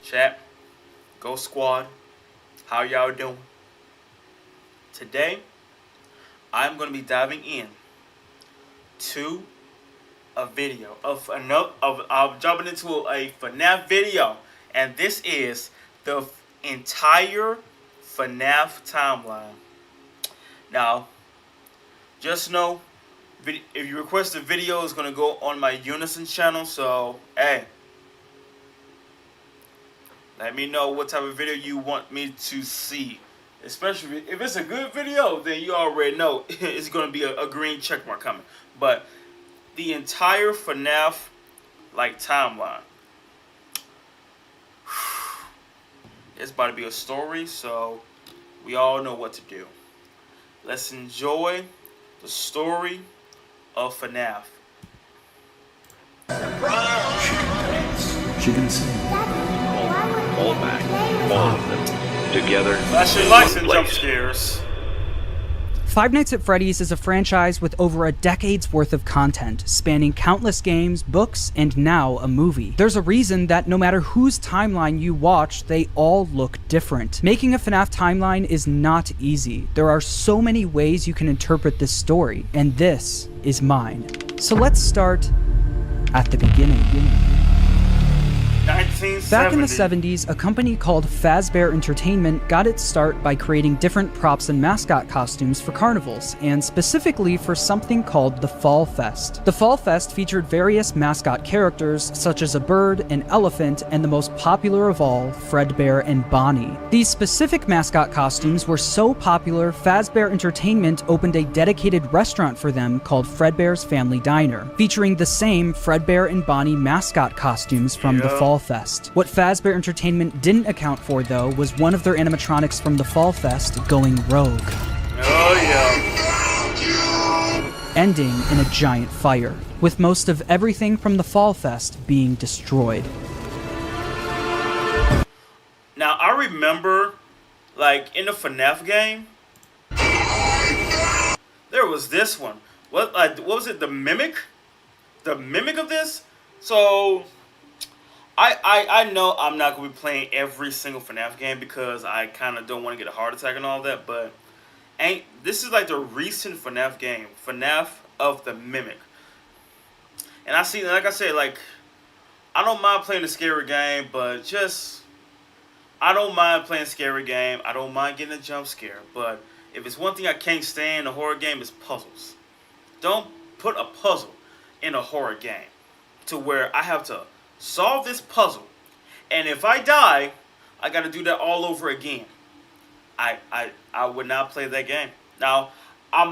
Chat, Go Squad, how y'all doing? Today, I'm going to be diving in to a video of jumping into a FNAF video, and this is the entire FNAF timeline. Now, just know, if you request a video, it's going to go on my Unison channel, so, hey, let me know what type of video you want me to see. Especially if it's a good video, then you already know it's going to be a green check mark coming. But the entire FNAF timeline, it's about to be a story, so we all know what to do. Let's enjoy the story of FNAF. She can dance. She can sing. Payback, all of them together. Flashing lights and jump scares. Five Nights at Freddy's is a franchise with over a decade's worth of content, spanning countless games, books, and now a movie. There's a reason that no matter whose timeline you watch, they all look different. Making a FNAF timeline is not easy. There are so many ways you can interpret this story, and this is mine. So let's start at the beginning. Back in the 70s, a company called Fazbear Entertainment got its start by creating different props and mascot costumes for carnivals, and specifically for something called the Fall Fest. The Fall Fest featured various mascot characters, such as a bird, an elephant, and the most popular of all, Fredbear and Bonnie. These specific mascot costumes were so popular, Fazbear Entertainment opened a dedicated restaurant for them called Fredbear's Family Diner, featuring the same Fredbear and Bonnie mascot costumes from the Fall Fest. What Fazbear Entertainment didn't account for, though, was one of their animatronics from the Fall Fest going rogue. Oh yeah. Ending in a giant fire, with most of everything from the Fall Fest being destroyed. Now I remember, in the FNAF game, there was this one. What was it? The Mimic? The Mimic of this? So I know I'm not going to be playing every single FNAF game because I kind of don't want to get a heart attack and all that, but this is the recent FNAF game, FNAF of the Mimic. And I see, like I said, I don't mind playing a scary game, but I don't mind playing a scary game. I don't mind getting a jump scare, but if it's one thing I can't stand in a horror game, it's puzzles. Don't put a puzzle in a horror game to where I have to solve this puzzle, and if I die, I got to do that all over again. I would not play that game. Now, I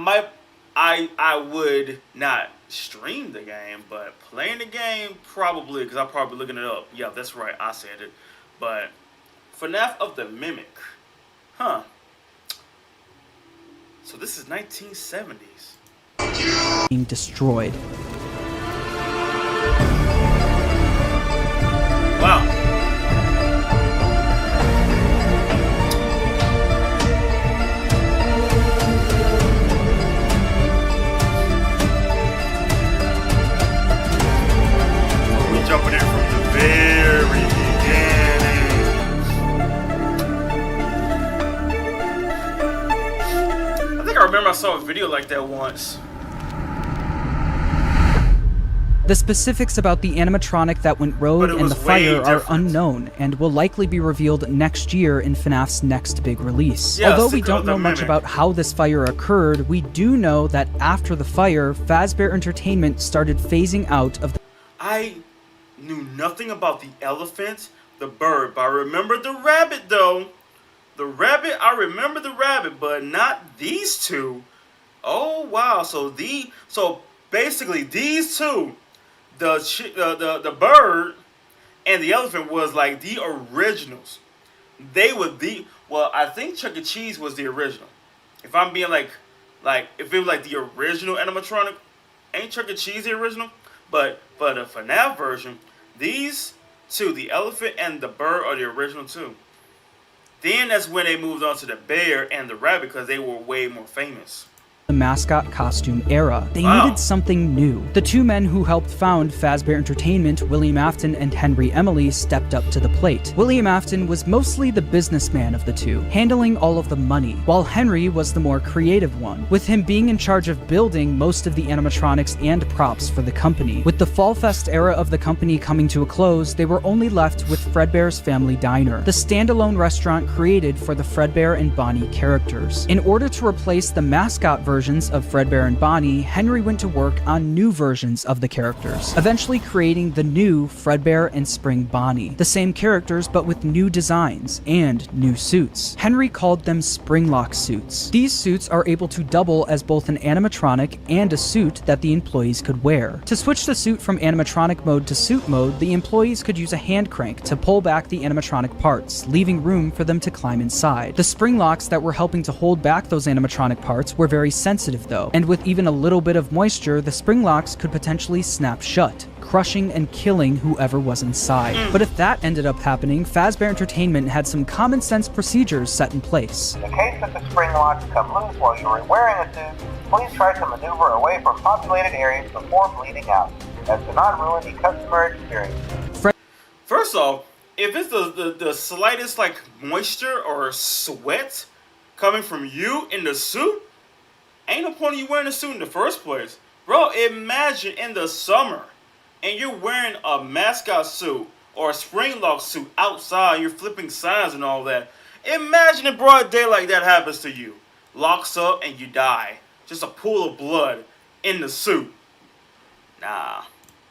would not stream the game, but playing the game probably, because I'm probably looking it up. Yeah, that's right, I said it. But FNAF of the Mimic, huh? So this is 1970s. Being destroyed. Wow. We're jumping in from the very beginning. I think I remember I saw a video like that once. The specifics about the animatronic that went rogue and the fire are unknown, and will likely be revealed next year in FNAF's next big release. Yeah, although we don't know much about how this fire occurred, we do know that after the fire, Fazbear Entertainment started phasing out of the... I knew nothing about the elephant, the bird, but I remember the rabbit though. The rabbit, I remember the rabbit, but not these two. Oh wow, so basically these two, the bird and the elephant was the originals. They were I think Chuck E. Cheese was the original. If I'm being if it was the original animatronic, ain't Chuck E. Cheese the original? But for the FNAF version, these two, the elephant and the bird, are the original too. Then that's when they moved on to the bear and the rabbit because they were way more famous. the mascot costume era. They Wow. needed something new. The two men who helped found Fazbear Entertainment, William Afton and Henry Emily, stepped up to the plate. William Afton was mostly the businessman of the two, handling all of the money, while Henry was the more creative one, with him being in charge of building most of the animatronics and props for the company. With the Fall Fest era of the company coming to a close, they were only left with Fredbear's Family Diner, the standalone restaurant created for the Fredbear and Bonnie characters. In order to replace the mascot versions of Fredbear and Bonnie, Henry went to work on new versions of the characters, eventually creating the new Fredbear and Spring Bonnie, the same characters but with new designs and new suits. Henry called them Springlock suits. These suits are able to double as both an animatronic and a suit that the employees could wear. To switch the suit from animatronic mode to suit mode, the employees could use a hand crank to pull back the animatronic parts, leaving room for them to climb inside. The spring locks that were helping to hold back those animatronic parts were very sensitive though, and with even a little bit of moisture, the spring locks could potentially snap shut, crushing and killing whoever was inside. But if that ended up happening, Fazbear Entertainment had some common sense procedures set in place. In the case that the spring locks come loose while you are wearing a suit, please try to maneuver away from populated areas before bleeding out, as to not ruin the customer experience. First off, if it's the slightest like moisture or sweat coming from you in the suit, ain't no point in you wearing a suit in the first place. Bro, imagine in the summer and you're wearing a mascot suit or a spring lock suit outside, you're flipping signs and all that. Imagine in broad daylight that happens to you. Locks up and you die. Just a pool of blood in the suit. Nah.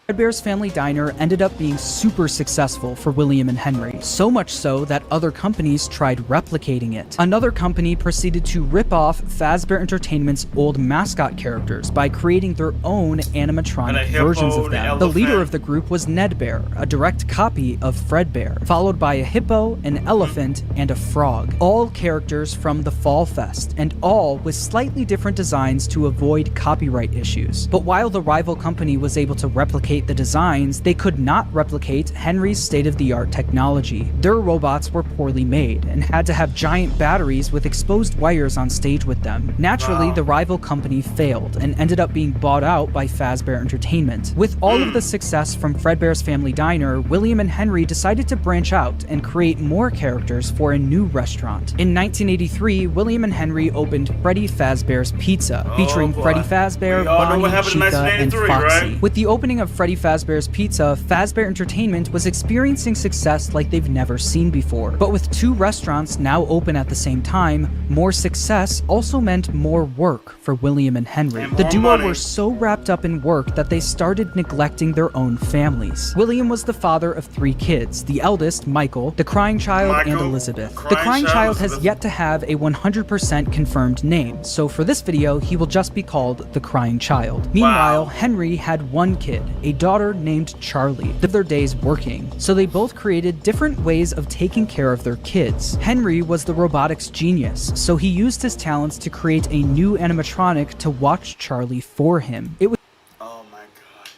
Fredbear's Family Diner ended up being super successful for William and Henry, so much so that other companies tried replicating it. Another company proceeded to rip off Fazbear Entertainment's old mascot characters by creating their own animatronic versions of them. The leader of the group was Ned Bear, a direct copy of Fredbear, followed by a hippo, an elephant, and a frog. All characters from the Fall Fest, and all with slightly different designs to avoid copyright issues. But while the rival company was able to replicate the designs, they could not replicate Henry's state-of-the-art technology. Their robots were poorly made and had to have giant batteries with exposed wires on stage with them. Naturally, the rival company failed and ended up being bought out by Fazbear Entertainment. With all of the success from Fredbear's Family Diner, William and Henry decided to branch out and create more characters for a new restaurant. In 1983, William and Henry opened Freddy Fazbear's Pizza, featuring Freddy Fazbear, Bonnie, Chica, and Foxy. Right? With the opening of Freddy Fazbear's Pizza, Fazbear Entertainment was experiencing success like they've never seen before. But with two restaurants now open at the same time, more success also meant more work for William and Henry. The duo were so wrapped up in work that they started neglecting their own families. William was the father of 3 kids, the eldest, Michael, the crying child, and Elizabeth. The crying child has yet to have a 100% confirmed name, so for this video, he will just be called the crying child. Meanwhile, Henry had one kid, a daughter named Charlie. They lived their days working, so they both created different ways of taking care of their kids. Henry was the robotics genius, so he used his talents to create a new animatronic to watch Charlie for him. It was Oh my god.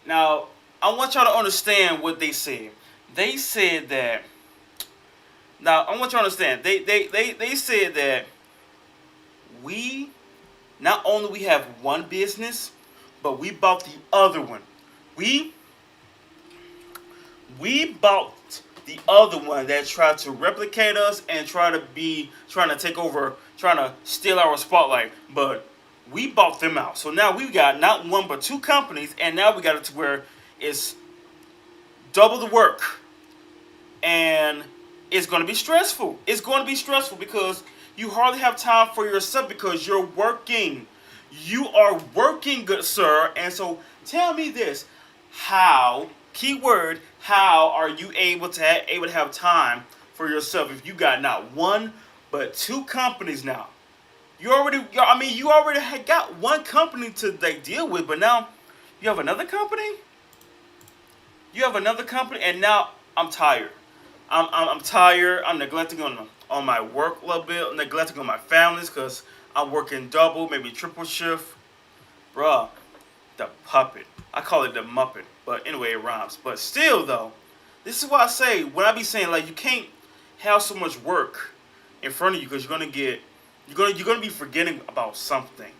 Now, I want y'all to understand what they said. They said that. Now, I want y'all to understand. They said that we not only we have one business, but we bought the other one. We bought the other one that tried to replicate us and trying to take over, trying to steal our spotlight. But we bought them out. So now we've got not one but 2 companies, and now we got it to where it's double the work. And it's going to be stressful. It's going to be stressful because you hardly have time for yourself because you're working. You are working, good sir. And so tell me this. How, keyword, how are you able to have time for yourself if you got not one but 2 companies now? You already got one company to like, deal with, but now you have another company? You have another company, and now I'm tired. I'm tired. I'm neglecting on my work a little bit. I'm neglecting on my families because I'm working double, maybe triple shift. Bruh, the puppet. I call it the Muppet, but anyway, it rhymes. But still, though, this is why I say, when I be saying, like, you can't have so much work in front of you because you're going to get you're gonna be forgetting about something.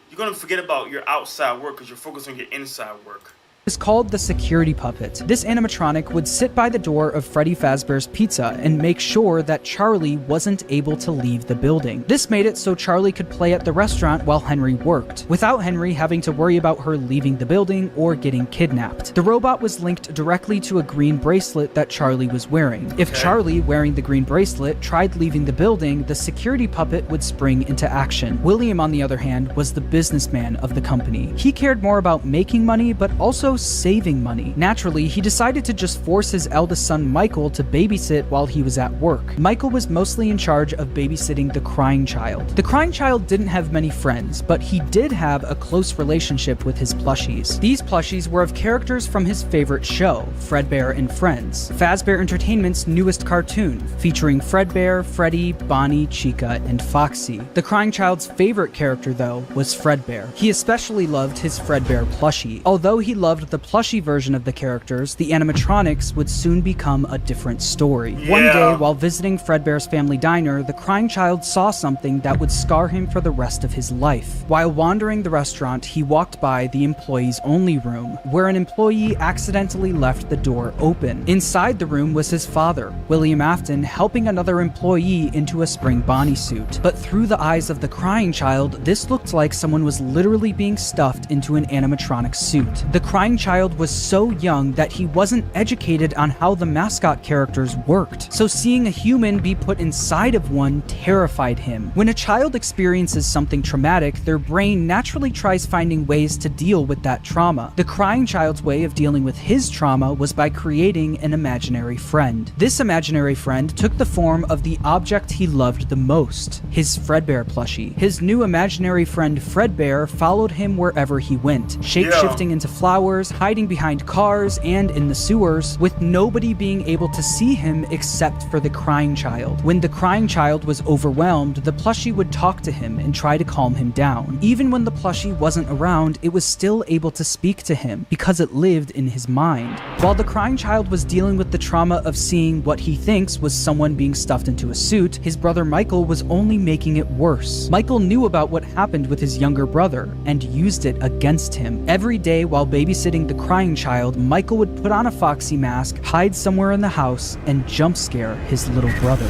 You're gonna forget about your outside work because you're focused on your inside work. Is called the security puppet. This animatronic would sit by the door of Freddy Fazbear's Pizza and make sure that Charlie wasn't able to leave the building. This made it so Charlie could play at the restaurant while Henry worked, without Henry having to worry about her leaving the building or getting kidnapped. The robot was linked directly to a green bracelet that Charlie was wearing. If Charlie, wearing the green bracelet, tried leaving the building, the security puppet would spring into action. William, on the other hand, was the businessman of the company. He cared more about making money, but also saving money. Naturally, he decided to just force his eldest son Michael to babysit while he was at work. Michael was mostly in charge of babysitting the crying child. The crying child didn't have many friends, but he did have a close relationship with his plushies. These plushies were of characters from his favorite show, Fredbear and Friends, Fazbear Entertainment's newest cartoon, featuring Fredbear, Freddy, Bonnie, Chica, and Foxy. The crying child's favorite character, though, was Fredbear. He especially loved his Fredbear plushie. Although he loved the plushie version of the characters, the animatronics would soon become a different story. One day, while visiting Fredbear's family diner, the crying child saw something that would scar him for the rest of his life. While wandering the restaurant, he walked by the employees only room, where an employee accidentally left the door open. Inside the room was his father, William Afton, helping another employee into a spring Bonnie suit. But through the eyes of the crying child, this looked like someone was literally being stuffed into an animatronic suit. The crying child was so young that he wasn't educated on how the mascot characters worked, so seeing a human be put inside of one terrified him. When a child experiences something traumatic, their brain naturally tries finding ways to deal with that trauma. The crying child's way of dealing with his trauma was by creating an imaginary friend. This imaginary friend took the form of the object he loved the most, his Fredbear plushie. His new imaginary friend Fredbear followed him wherever he went, shape-shifting into flowers, hiding behind cars and in the sewers, with nobody being able to see him except for the crying child. When the crying child was overwhelmed, the plushie would talk to him and try to calm him down. Even when the plushie wasn't around, it was still able to speak to him because it lived in his mind. While the crying child was dealing with the trauma of seeing what he thinks was someone being stuffed into a suit, his brother Michael was only making it worse. Michael knew about what happened with his younger brother and used it against him. Every day while babysitting the crying child, Michael would put on a Foxy mask, hide somewhere in the house, and jump scare his little brother.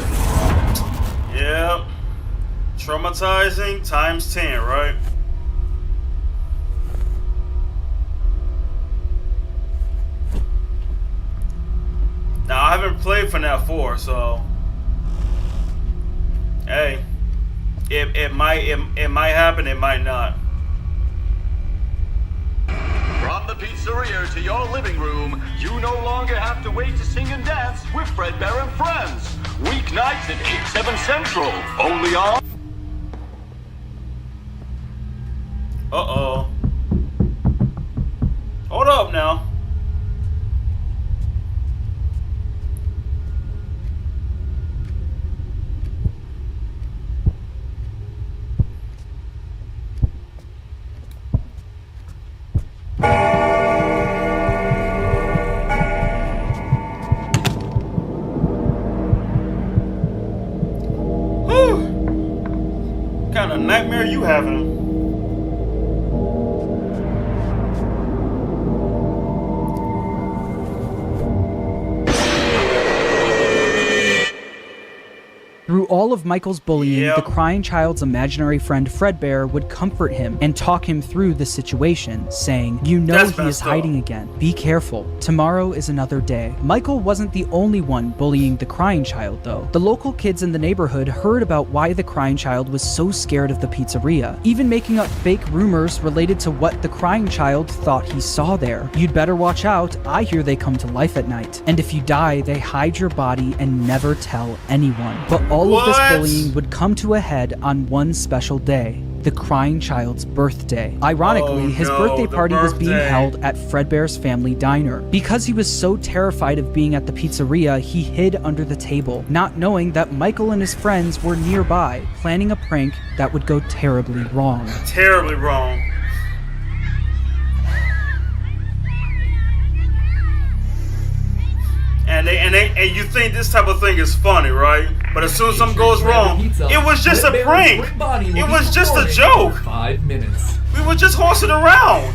Yep. Traumatizing times 10, right? Now, I haven't played FNAF 4, so... Hey. It might happen, it might not. From the pizzeria to your living room, you no longer have to wait to sing and dance with Fredbear and Friends. Weeknights at 8, 7 Central, only on... Uh-oh. Hold up now. What kind of nightmare you having? Through all of Michael's bullying, the crying child's imaginary friend Fredbear would comfort him and talk him through the situation, saying, "You know he is hiding again. Be careful. Tomorrow is another day." Michael wasn't the only one bullying the crying child, though. The local kids in the neighborhood heard about why the crying child was so scared of the pizzeria, even making up fake rumors related to what the crying child thought he saw there. "You'd better watch out. I hear they come to life at night. And if you die, they hide your body and never tell anyone." But all of this bullying would come to a head on one special day, the crying child's birthday. Ironically, his birthday party was being held at Fredbear's family diner. Because he was so terrified of being at the pizzeria, he hid under the table, not knowing that Michael and his friends were nearby, planning a prank that would go terribly wrong. Terribly wrong. And and you think this type of thing is funny, right? But as soon as something goes wrong, it was just a prank. It was just a joke. 5 minutes. We were just horsing around.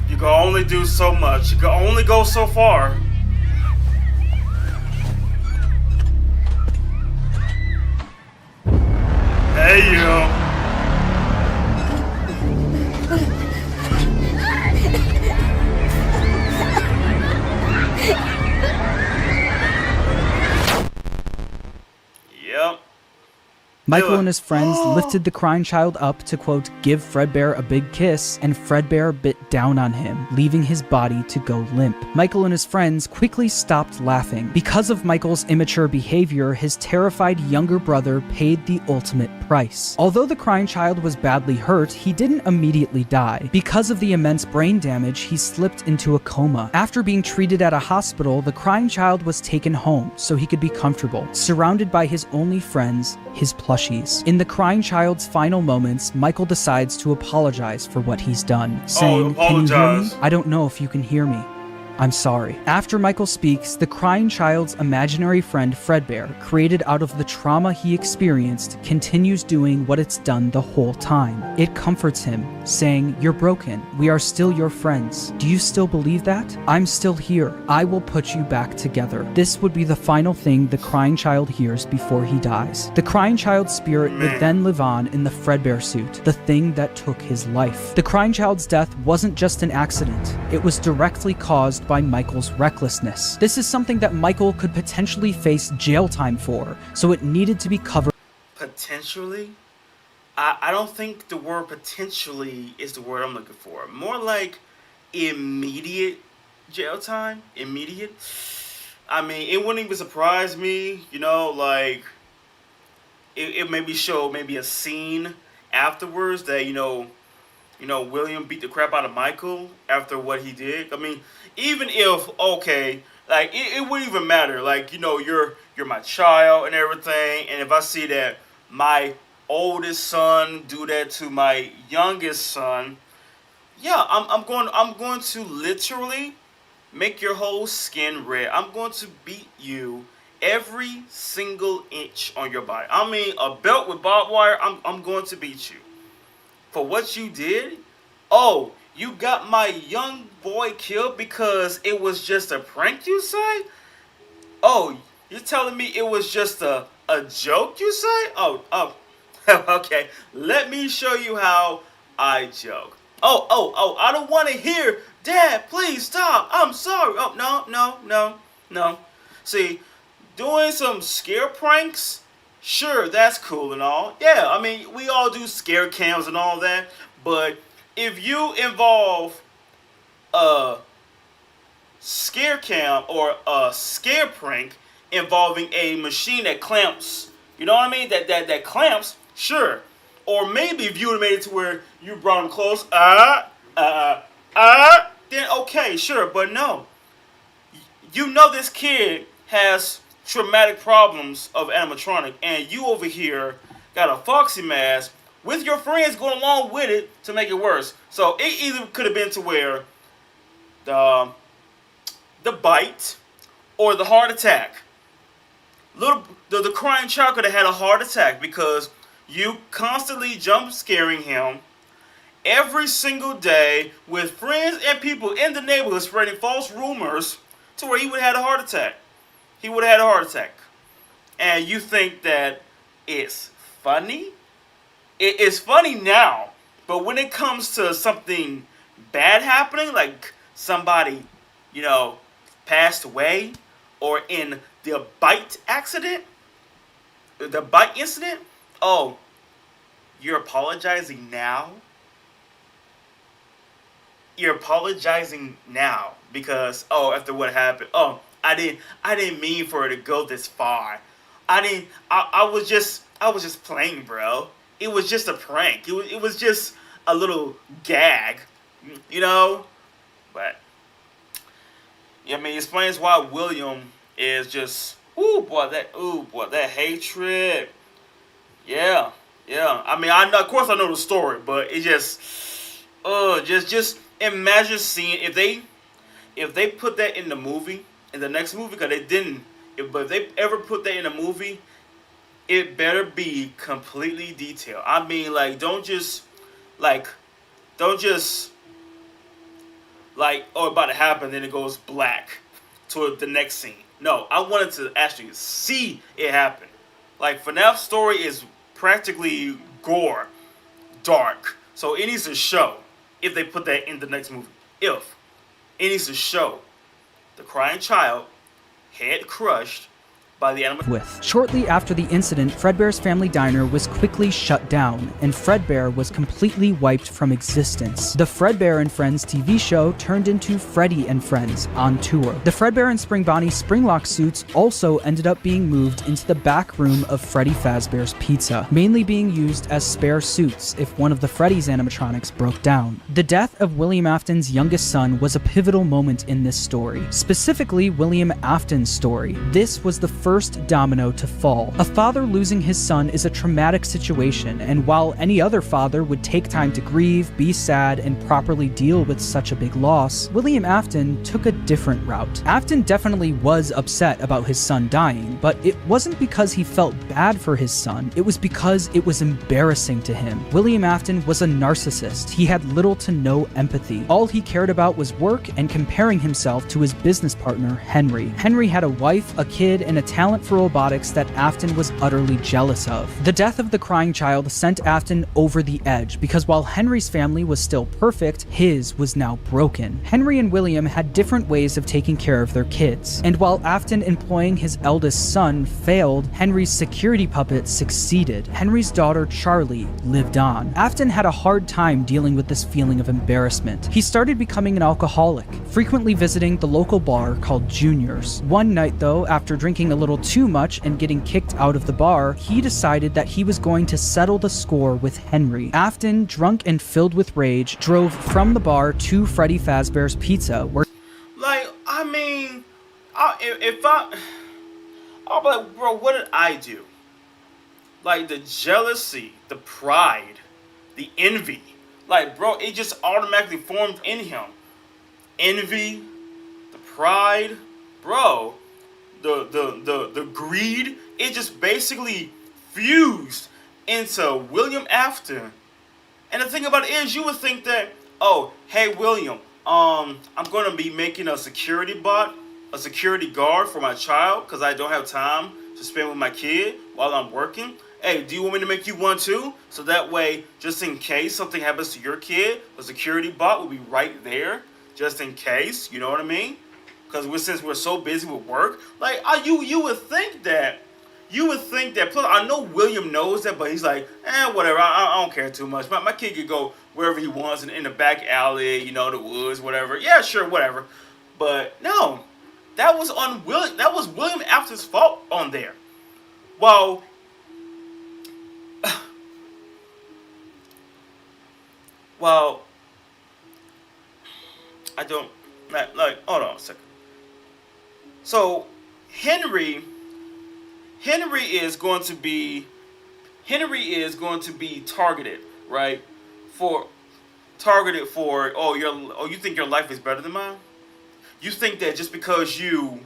You can only do so much. You can only go so far. Hey, you. Yep. Michael and his friends lifted the crying child up to, quote, give Fredbear a big kiss, and Fredbear bit down on him, leaving his body to go limp. Michael and his friends quickly stopped laughing. Because of Michael's immature behavior, his terrified younger brother paid the ultimate price. Although the crying child was badly hurt, he didn't immediately die. Because of the immense brain damage, he slipped into a coma. After being treated at a hospital, the crying child was taken home so he could be comfortable, surrounded by his only friends, his plushies. In the crying child's final moments, Michael decides to apologize for what he's done, saying, "Can you hear me? I don't know if you can hear me. I'm sorry." After Michael speaks, the crying child's imaginary friend Fredbear, created out of the trauma he experienced, continues doing what it's done the whole time. It comforts him, saying, "You're broken. We are still your friends. Do you still believe that? I'm still here. I will put you back together." This would be the final thing the crying child hears before he dies. The crying child's spirit would then live on in the Fredbear suit, the thing that took his life. The crying child's death wasn't just an accident. It was directly caused by Michael's recklessness. This is something that Michael could potentially face jail time for, so it needed to be covered. Potentially? I don't think the word potentially is the word I'm looking for. More like immediate jail time. Immediate. I mean, it wouldn't even surprise me, you know, like it maybe show maybe a scene afterwards that, you know, William beat the crap out of Michael after what he did. I mean, even if, okay, like, it wouldn't even matter. Like, you know, you're my child and everything, and if I see that my oldest son do that to my youngest son, yeah, I'm going to literally make your whole skin red. I'm going to beat you every single inch on your body. I mean, a belt with barbed wire, I'm going to beat you. For what you did? Oh, you got my young boy killed because it was just a prank, you say? Oh, you're telling me it was just a joke, you say? Oh, okay. Let me show you how I joke. Oh, I don't want to hear, Dad, please stop. I'm sorry. Oh, no. See, doing some scare pranks, sure, that's cool and all. Yeah, I mean, we all do scare cams and all that. But if you involve a scare cam or a scare prank involving a machine that clamps, you know what I mean? That clamps, sure. Or maybe if you would have made it to where you brought him close, then okay, sure. But no. You know this kid has traumatic problems of animatronic, and you over here got a Foxy mask with your friends going along with it to make it worse. So it either could have been to where the bite or the heart attack. The crying child could have had a heart attack because you constantly jump scaring him every single day with friends and people in the neighborhood spreading false rumors to where he would have had a heart attack. He would have had a heart attack. And you think that it's funny? It is funny now. But when it comes to something bad happening, like somebody, you know, passed away, or in the bite accident, the bite incident, oh, you're apologizing now? You're apologizing now because, oh, after what happened, oh, I didn't mean for it to go this far. I was just playing, bro. It was just a prank. It was just a little gag, you know? But yeah, I mean, it explains why William is just that hatred. Yeah. I mean, of course I know the story, but it just imagine seeing if they put that in the movie, in the next movie, because they didn't, but if they ever put that in a movie, it better be completely detailed. I mean, like, don't just, like, oh, about to happen, then it goes black to the next scene. No, I wanted to actually see it happen. Like, FNAF story is practically gore, dark. So it needs to show, if they put that in the next movie, it needs to show the crying child, head crushed by the animatronic. Shortly after the incident, Fredbear's Family Diner was quickly shut down, and Fredbear was completely wiped from existence. The Fredbear and Friends TV show turned into Freddy and Friends on tour. The Fredbear and Spring Bonnie Springlock suits also ended up being moved into the back room of Freddy Fazbear's Pizza, mainly being used as spare suits if one of the Freddy's animatronics broke down. The death of William Afton's youngest son was a pivotal moment in this story, specifically William Afton's story. This was the first domino to fall. A father losing his son is a traumatic situation, and while any other father would take time to grieve, be sad, and properly deal with such a big loss, William Afton took a different route. Afton definitely was upset about his son dying, but it wasn't because he felt bad for his son, it was because it was embarrassing to him. William Afton was a narcissist. He had little to no empathy. All he cared about was work and comparing himself to his business partner, Henry. Henry had a wife, a kid, and a talent for robotics that Afton was utterly jealous of. The death of the crying child sent Afton over the edge because while Henry's family was still perfect, his was now broken. Henry and William had different ways of taking care of their kids, and while Afton employing his eldest son failed, Henry's security puppet succeeded. Henry's daughter Charlie lived on. Afton had a hard time dealing with this feeling of embarrassment. He started becoming an alcoholic, frequently visiting the local bar called Junior's. One night though, after drinking a little too much and getting kicked out of the bar, he decided that he was going to settle the score with Henry. Afton, drunk and filled with rage, drove from the bar to Freddy Fazbear's Pizza, where Like, I mean, I'll be like, bro, what did I do? Like, the jealousy, the pride, the envy. Like, bro, it just automatically formed in him. Envy, the pride, bro. The greed, it just basically fused into William Afton. And the thing about it is, you would think that, oh, hey William, I'm gonna be making a security bot, a security guard for my child, because I don't have time to spend with my kid while I'm working. Hey, do you want me to make you one too? So that way, just in case something happens to your kid, a security bot will be right there, just in case, you know what I mean? Because since we're so busy with work, like you would think that. Plus, I know William knows that, but he's like, whatever. I don't care too much. My kid could go wherever he wants in the back alley, you know, the woods, whatever. Yeah, sure, whatever. But no, that was on William. That was William Afton's fault on there. Well, I don't like. Hold on a second. So Henry is going to be targeted, right? You think your life is better than mine? You think that just because you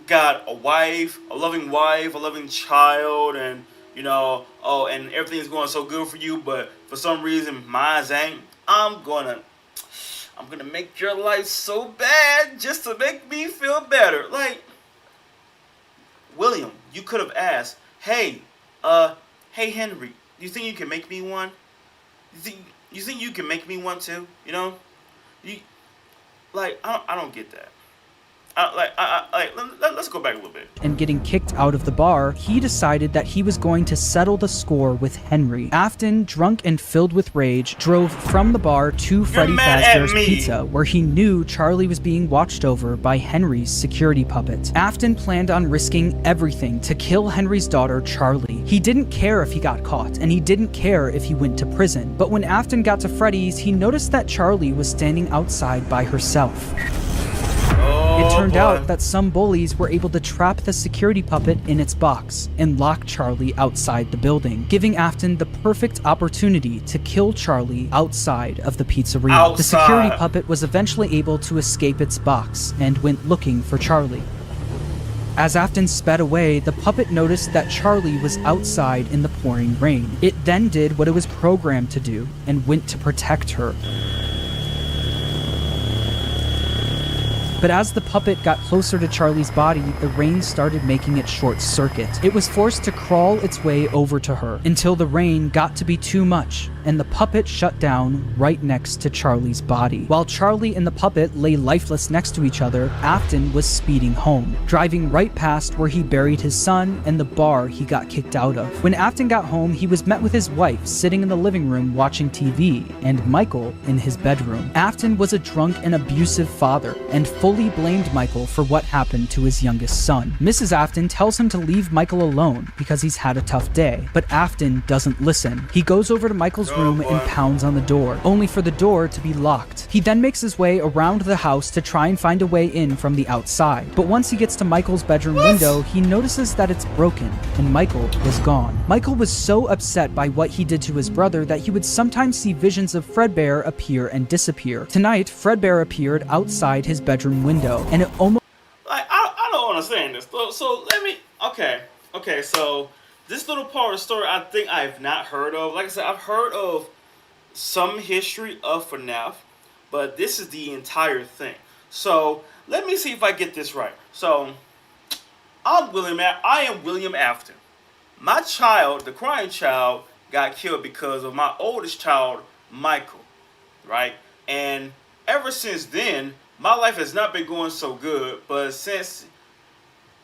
got a loving child, and you know, and everything's going so good for you, but for some reason mine ain't, I'm gonna make your life so bad just to make me feel better. Like, William, you could have asked, hey Henry, you think you can make me one? You think you can make me one too? You know, I don't get that. Let's go back a little bit. And getting kicked out of the bar, he decided that he was going to settle the score with Henry. Afton, drunk and filled with rage, drove from the bar to Freddy Fazbear's Pizza, where he knew Charlie was being watched over by Henry's security puppet. Afton planned on risking everything to kill Henry's daughter, Charlie. He didn't care if he got caught, and he didn't care if he went to prison. But when Afton got to Freddy's, he noticed that Charlie was standing outside by herself. It turned boy. out that some bullies were able to trap the security puppet in its box and lock Charlie outside the building, giving Afton the perfect opportunity to kill Charlie outside of the pizzeria. The security Outside. puppet was eventually able to escape its box and went looking for Charlie. As Afton sped away, the puppet noticed that Charlie was outside in the pouring rain. It then did what it was programmed to do and went to protect her. But as the puppet got closer to Charlie's body, the rain started making it short circuit. It was forced to crawl its way over to her until the rain got to be too much, and the puppet shut down right next to Charlie's body. While Charlie and the puppet lay lifeless next to each other, Afton was speeding home, driving right past where he buried his son and the bar he got kicked out of. When Afton got home, he was met with his wife sitting in the living room watching TV, and Michael in his bedroom. Afton was a drunk and abusive father, and fully blamed Michael for what happened to his youngest son. Mrs. Afton tells him to leave Michael alone because he's had a tough day, but Afton doesn't listen. He goes over to Michael's room and pounds on the door, only for the door to be locked. He then makes his way around the house to try and find a way in from the outside, but once he gets to Michael's bedroom window, he notices that it's broken, and Michael was gone. Michael was so upset by what he did to his brother that he would sometimes see visions of Fredbear appear and disappear. Tonight, Fredbear appeared outside his bedroom window, and it almost Like, I don't understand this. So let me, okay, so this little part of the story I think I've not heard of. Like I said, I've heard of some history of FNAF, but this is the entire thing. So let me see if I get this right. So I am William Afton. My child, the crying child, got killed because of my oldest child, Michael, right? And ever since then, my life has not been going so good, but since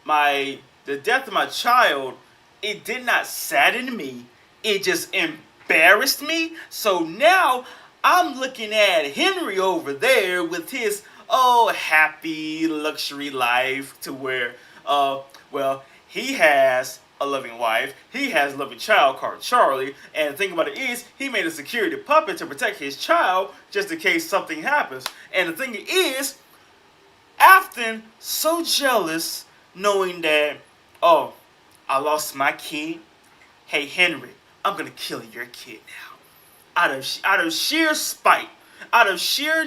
the death of my child, it did not sadden me. It just embarrassed me. So now I'm looking at Henry over there with his happy luxury life to where he has a loving wife, he has a loving child called Charlie, and the thing about it is, he made a security puppet to protect his child just in case something happens. And the thing is, Afton so jealous knowing that, I lost my kid. Hey Henry, I'm gonna kill your kid now. Out of sheer spite, out of sheer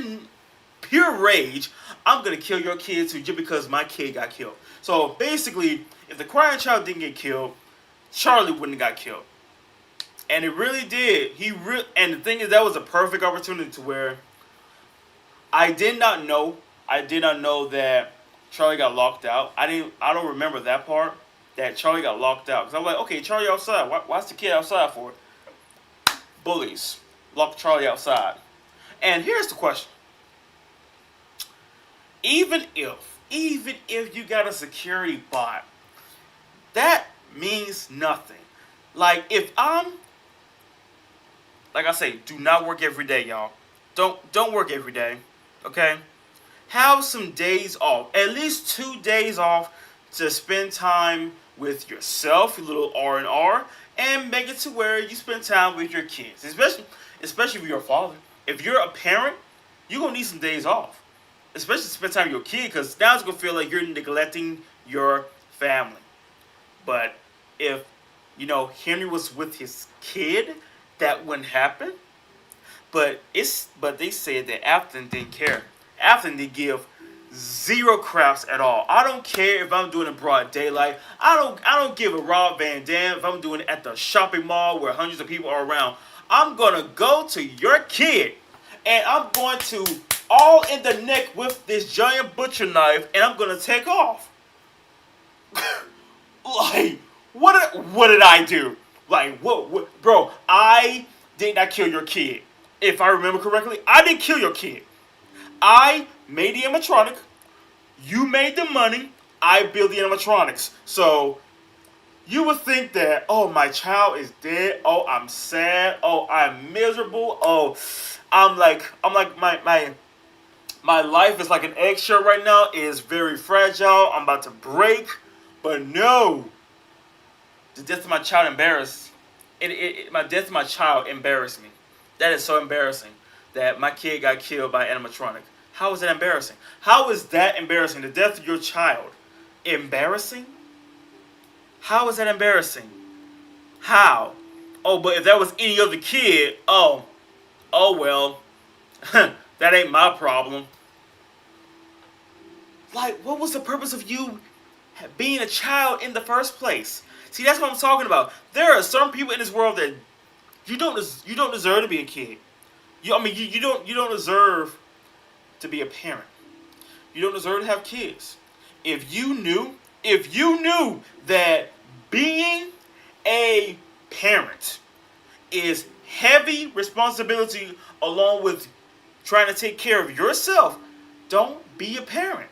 pure rage, I'm gonna kill your kid too just because my kid got killed. So basically, if the crying child didn't get killed, Charlie wouldn't have got killed. And it really did. And the thing is, that was a perfect opportunity to where I did not know that Charlie got locked out. I don't remember that part, that Charlie got locked out. Because I'm like, okay, Charlie outside. Why's the kid outside for? Bullies locked Charlie outside. And here's the question. Even if you got a security bot, that means nothing. Like, if I'm, like I say, do not work every day, y'all. Don't work every day, okay? Have some days off, at least 2 days off to spend time with yourself, your little R&R, and make it to where you spend time with your kids, especially if you're a father. If you're a parent, you're going to need some days off, especially to spend time with your kid, because now it's going to feel like you're neglecting your family. But if, Henry was with his kid, that wouldn't happen. But they said that Afton didn't care. Afton didn't give zero craps at all. I don't care if I'm doing it broad daylight. I don't give a Rob Van Dam if I'm doing it at the shopping mall where hundreds of people are around. I'm gonna go to your kid and I'm going to all in the neck with this giant butcher knife and I'm gonna take off. Like, what did I do? Like, what, bro? I did not kill your kid. If I remember correctly, I didn't kill your kid. I made the animatronic. You made the money. I built the animatronics. So you would think that, oh, my child is dead. Oh, I'm sad. Oh, I'm miserable. Oh, I'm like my life is like an eggshell right now. It is very fragile. I'm about to break. But no, the death of my child embarrassed. My death of my child embarrassed me. That is so embarrassing that my kid got killed by animatronic. How is that embarrassing? How is that embarrassing? The death of your child. Embarrassing? How is that embarrassing? How? Oh, but if that was any other kid, oh well. That ain't my problem. Like, what was the purpose of you being a child in the first place? See, that's what I'm talking about. There are some people in this world that you don't deserve to be a kid. You don't deserve to be a parent. You don't deserve to have kids. If you knew that being a parent is heavy responsibility along with trying to take care of yourself, don't be a parent.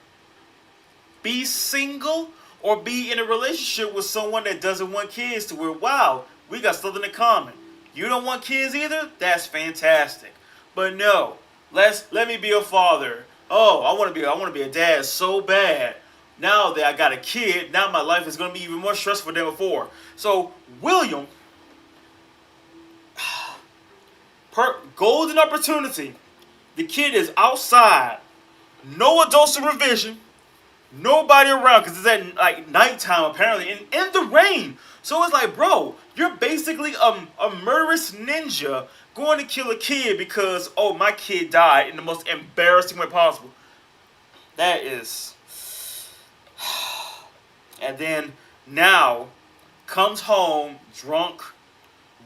Be single or be in a relationship with someone that doesn't want kids to where, wow, we got something in common. You don't want kids either? That's fantastic. But no, let me be a father. Oh, I want to be a dad so bad. Now that I got a kid, now my life is going to be even more stressful than before. So, William, golden opportunity. The kid is outside. No adult supervision. Nobody around because it's at like nighttime apparently in the rain. So it's like, bro, you're basically a murderous ninja going to kill a kid because, oh, my kid died in the most embarrassing way possible. That is... And then now comes home drunk,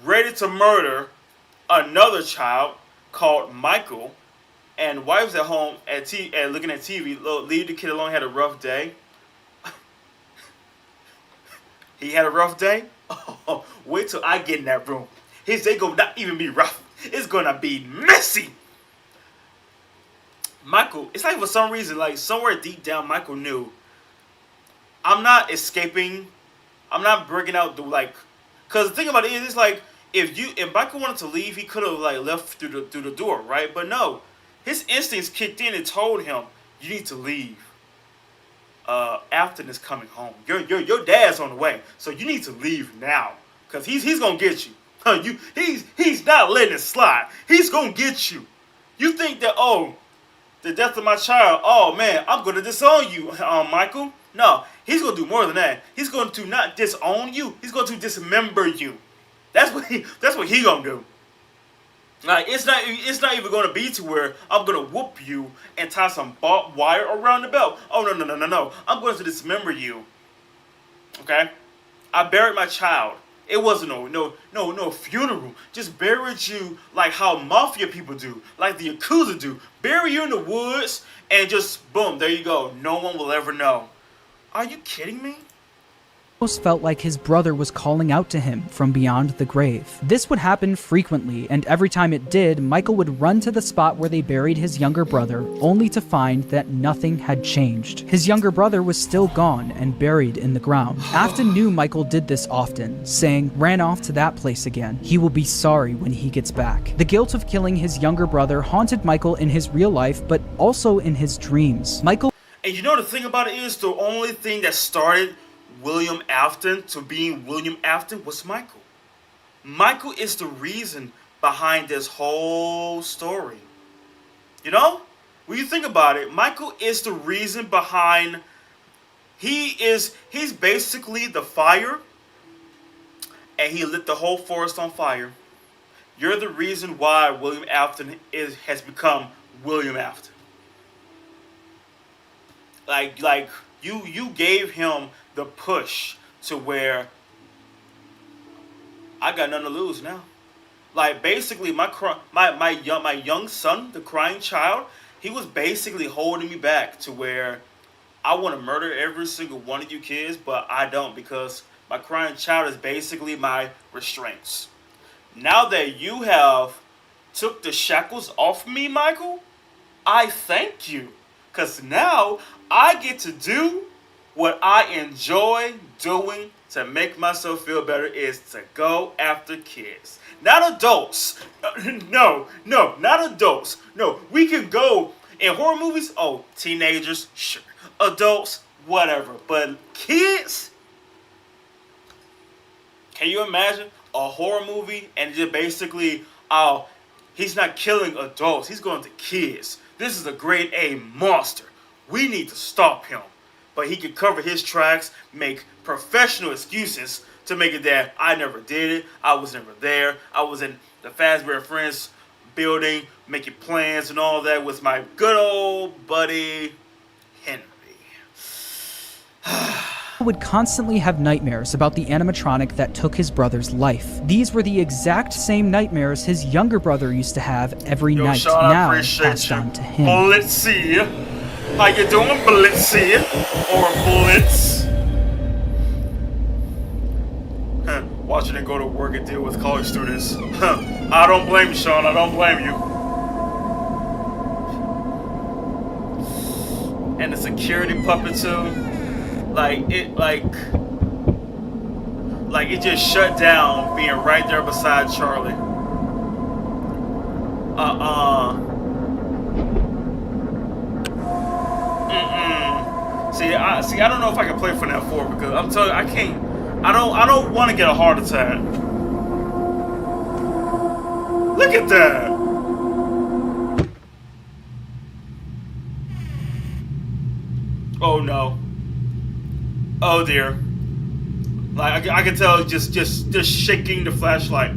ready to murder another child called Michael, and wife's at home and looking at TV. Leave the kid alone. Had a rough day. He had a rough day. Oh, wait till I get in that room. His day gonna not even be rough. It's gonna be messy. Michael, it's like for some reason, like somewhere deep down, Michael knew. I'm not escaping. I'm not breaking out the like. Cause the thing about it is, it's like if Michael wanted to leave, he could have like left through the door, right? But no, his instincts kicked in and told him, you need to leave. Afton is coming home. Your dad's on the way, so you need to leave now, cause he's gonna get you. He's not letting it slide. He's gonna get you. You think that the death of my child, oh man, I'm gonna disown you, Michael. No, he's gonna do more than that. He's going to not disown you. He's going to dismember you. That's what he gonna do. Like it's not even gonna be to where I'm gonna whoop you and tie some barbed wire around the belt. Oh no. I'm going to dismember you. Okay? I buried my child. It wasn't no funeral. Just buried you like how mafia people do, like the Yakuza do. Bury you in the woods and just boom, there you go. No one will ever know. Are you kidding me? Almost felt like his brother was calling out to him from beyond the grave. This would happen frequently, and every time it did, Michael would run to the spot where they buried his younger brother, only to find that nothing had changed. His younger brother was still gone and buried in the ground. Afton knew Michael did this often, saying, ran off to that place again. He will be sorry when he gets back. The guilt of killing his younger brother haunted Michael in his real life, but also in his dreams. And you know the thing about it is, the only thing that started William Afton to being William Afton was Michael. Michael is the reason behind this whole story. You know? When you think about it, Michael is the reason behind... He's basically the fire, and he lit the whole forest on fire. You're the reason why William Afton has become William Afton. Like you gave him the push to where I got nothing to lose now. Like basically my young son, the crying child, he was basically holding me back to where I want to murder every single one of you kids, but I don't, because my crying child is basically my restraints. Now that you have took the shackles off me, Michael, I thank you. Because now I get to do what I enjoy doing to make myself feel better, is to go after kids. Not adults. No, not adults. No, we can go in horror movies. Oh, teenagers, sure. Adults, whatever. But kids? Can you imagine a horror movie and just basically, he's not killing adults. He's going to kids. This is a grade A monster. We need to stop him. But he could cover his tracks, make professional excuses to make it that I never did it, I was never there, I was in the Fazbear Friends building, making plans and all that with my good old buddy, Henry. Would constantly have nightmares about the animatronic that took his brother's life. These were the exact same nightmares his younger brother used to have every night, Sean, I now appreciate passed you. on to him. Blitzy. How you doing, Blitzy? Or Blitz? Watching it go to work and deal with college students. I don't blame you, Sean. I don't blame you. And the security puppet too. Like it just shut down being right there beside Charlie. See, I don't know if I can play FNAF 4 because I'm telling you, I can't. I don't want to get a heart attack. Look at that. Oh no. Oh dear. Like I can tell, just shaking the flashlight.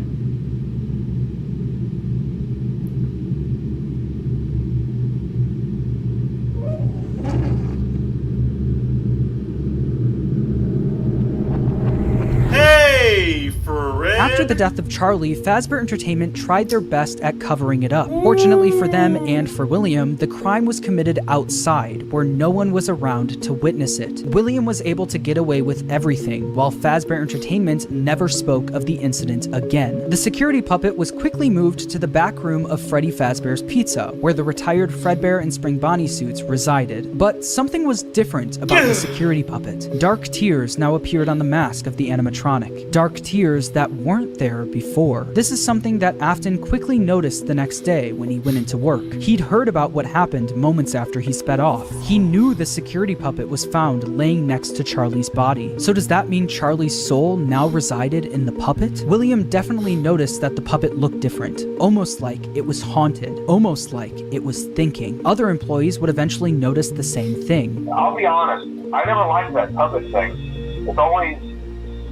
After the death of Charlie, Fazbear Entertainment tried their best at covering it up. Fortunately for them and for William, the crime was committed outside, where no one was around to witness it. William was able to get away with everything, while Fazbear Entertainment never spoke of the incident again. The security puppet was quickly moved to the back room of Freddy Fazbear's Pizza, where the retired Fredbear and Spring Bonnie suits resided. But something was different about the security puppet. Dark tears now appeared on the mask of the animatronic. Dark tears that weren't there before. This is something that Afton quickly noticed the next day when he went into work. He'd heard about what happened moments after he sped off. He knew the security puppet was found laying next to Charlie's body. So does that mean Charlie's soul now resided in the puppet? William definitely noticed that the puppet looked different, almost like it was haunted, almost like it was thinking. Other employees would eventually notice the same thing. I'll be honest, I never liked that puppet thing. It's always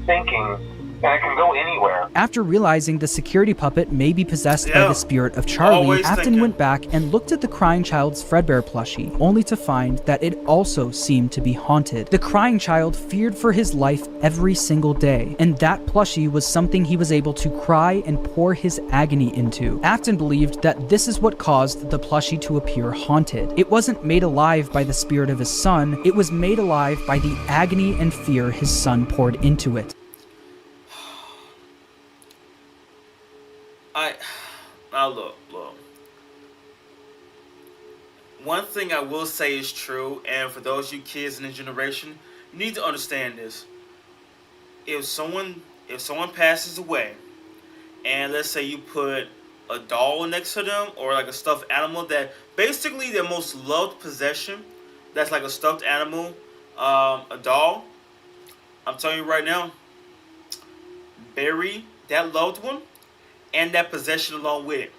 thinking, and it can go anywhere. After realizing the security puppet may be possessed by the spirit of Charlie, Afton went back and looked at the crying child's Fredbear plushie, only to find that it also seemed to be haunted. The crying child feared for his life every single day, and that plushie was something he was able to cry and pour his agony into. Afton believed that this is what caused the plushie to appear haunted. It wasn't made alive by the spirit of his son, it was made alive by the agony and fear his son poured into it. Look. One thing I will say is true, and for those of you kids in this generation, you need to understand this. If someone passes away, and let's say you put a doll next to them, or like a stuffed animal that basically their most loved possession, that's like a stuffed animal, a doll, I'm telling you right now, bury that loved one and that possession along with it.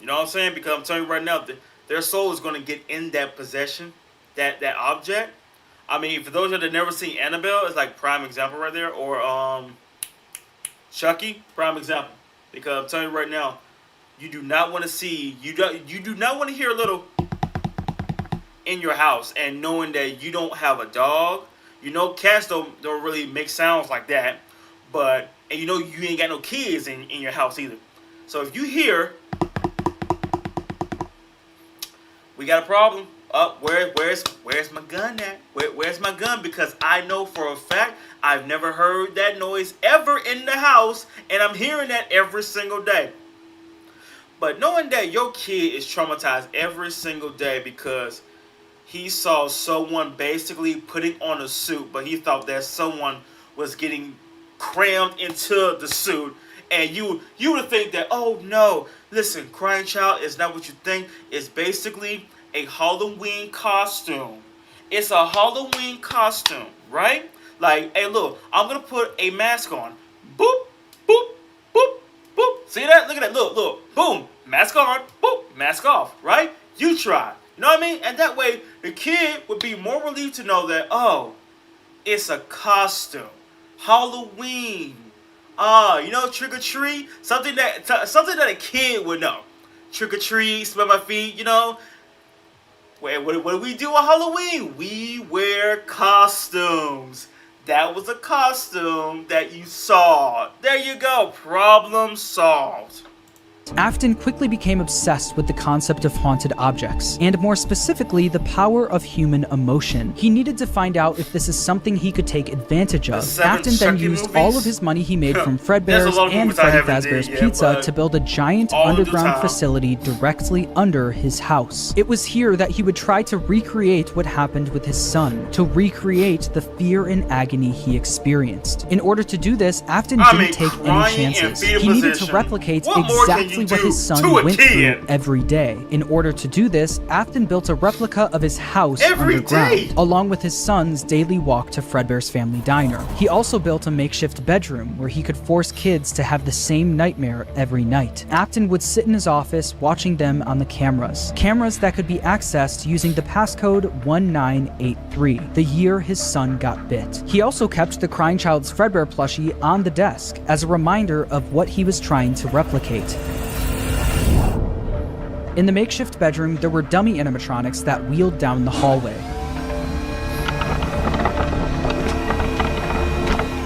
You know what I'm saying? Because I'm telling you right now, their soul is going to get in that possession, that object. I mean, for those of you that never seen Annabelle, it's like prime example right there. Or Chucky, prime example. Because I'm telling you right now, you do not want to see, you do not want to hear a little in your house, and knowing that you don't have a dog. You know, cats don't really make sounds like that. But, and you know you ain't got no kids in your house either. So if you hear, we got a problem. Where's my gun at? Where's my gun? Because I know for a fact I've never heard that noise ever in the house, and I'm hearing that every single day. But knowing that your kid is traumatized every single day because he saw someone basically putting on a suit, but he thought that someone was getting crammed into the suit, and you would think that, oh no, listen, crying child is not what you think. It's basically a Halloween costume. It's a Halloween costume, right? Like, hey, look, I'm gonna put a mask on. Boop, boop, boop, boop. See that? Look at that. Look, boom, mask on, boop, mask off, right? You try. You know what I mean? And that way, the kid would be more relieved to know that, oh, it's a costume. Halloween. You know, trick or treat. Something that a kid would know. Trick or treat, smell my feet, you know. Wait, what do we do on Halloween? We wear costumes. That was a costume that you saw. There you go. Problem solved. Afton quickly became obsessed with the concept of haunted objects, and more specifically, the power of human emotion. He needed to find out if this is something he could take advantage of. Afton then used all of his money he made from Fredbear's and Freddy Fazbear's Pizza to build a giant underground facility directly under his house. It was here that he would try to recreate what happened with his son, to recreate the fear and agony he experienced. In order to do this, Afton didn't take any chances. He needed to replicate exactly what his son went through every day. In order to do this, Afton built a replica of his house underground, along with his son's daily walk to Fredbear's family diner. He also built a makeshift bedroom where he could force kids to have the same nightmare every night. Afton would sit in his office watching them on the cameras that could be accessed using the passcode 1983, the year his son got bit. He also kept the crying child's Fredbear plushie on the desk as a reminder of what he was trying to replicate. In the makeshift bedroom, there were dummy animatronics that wheeled down the hallway.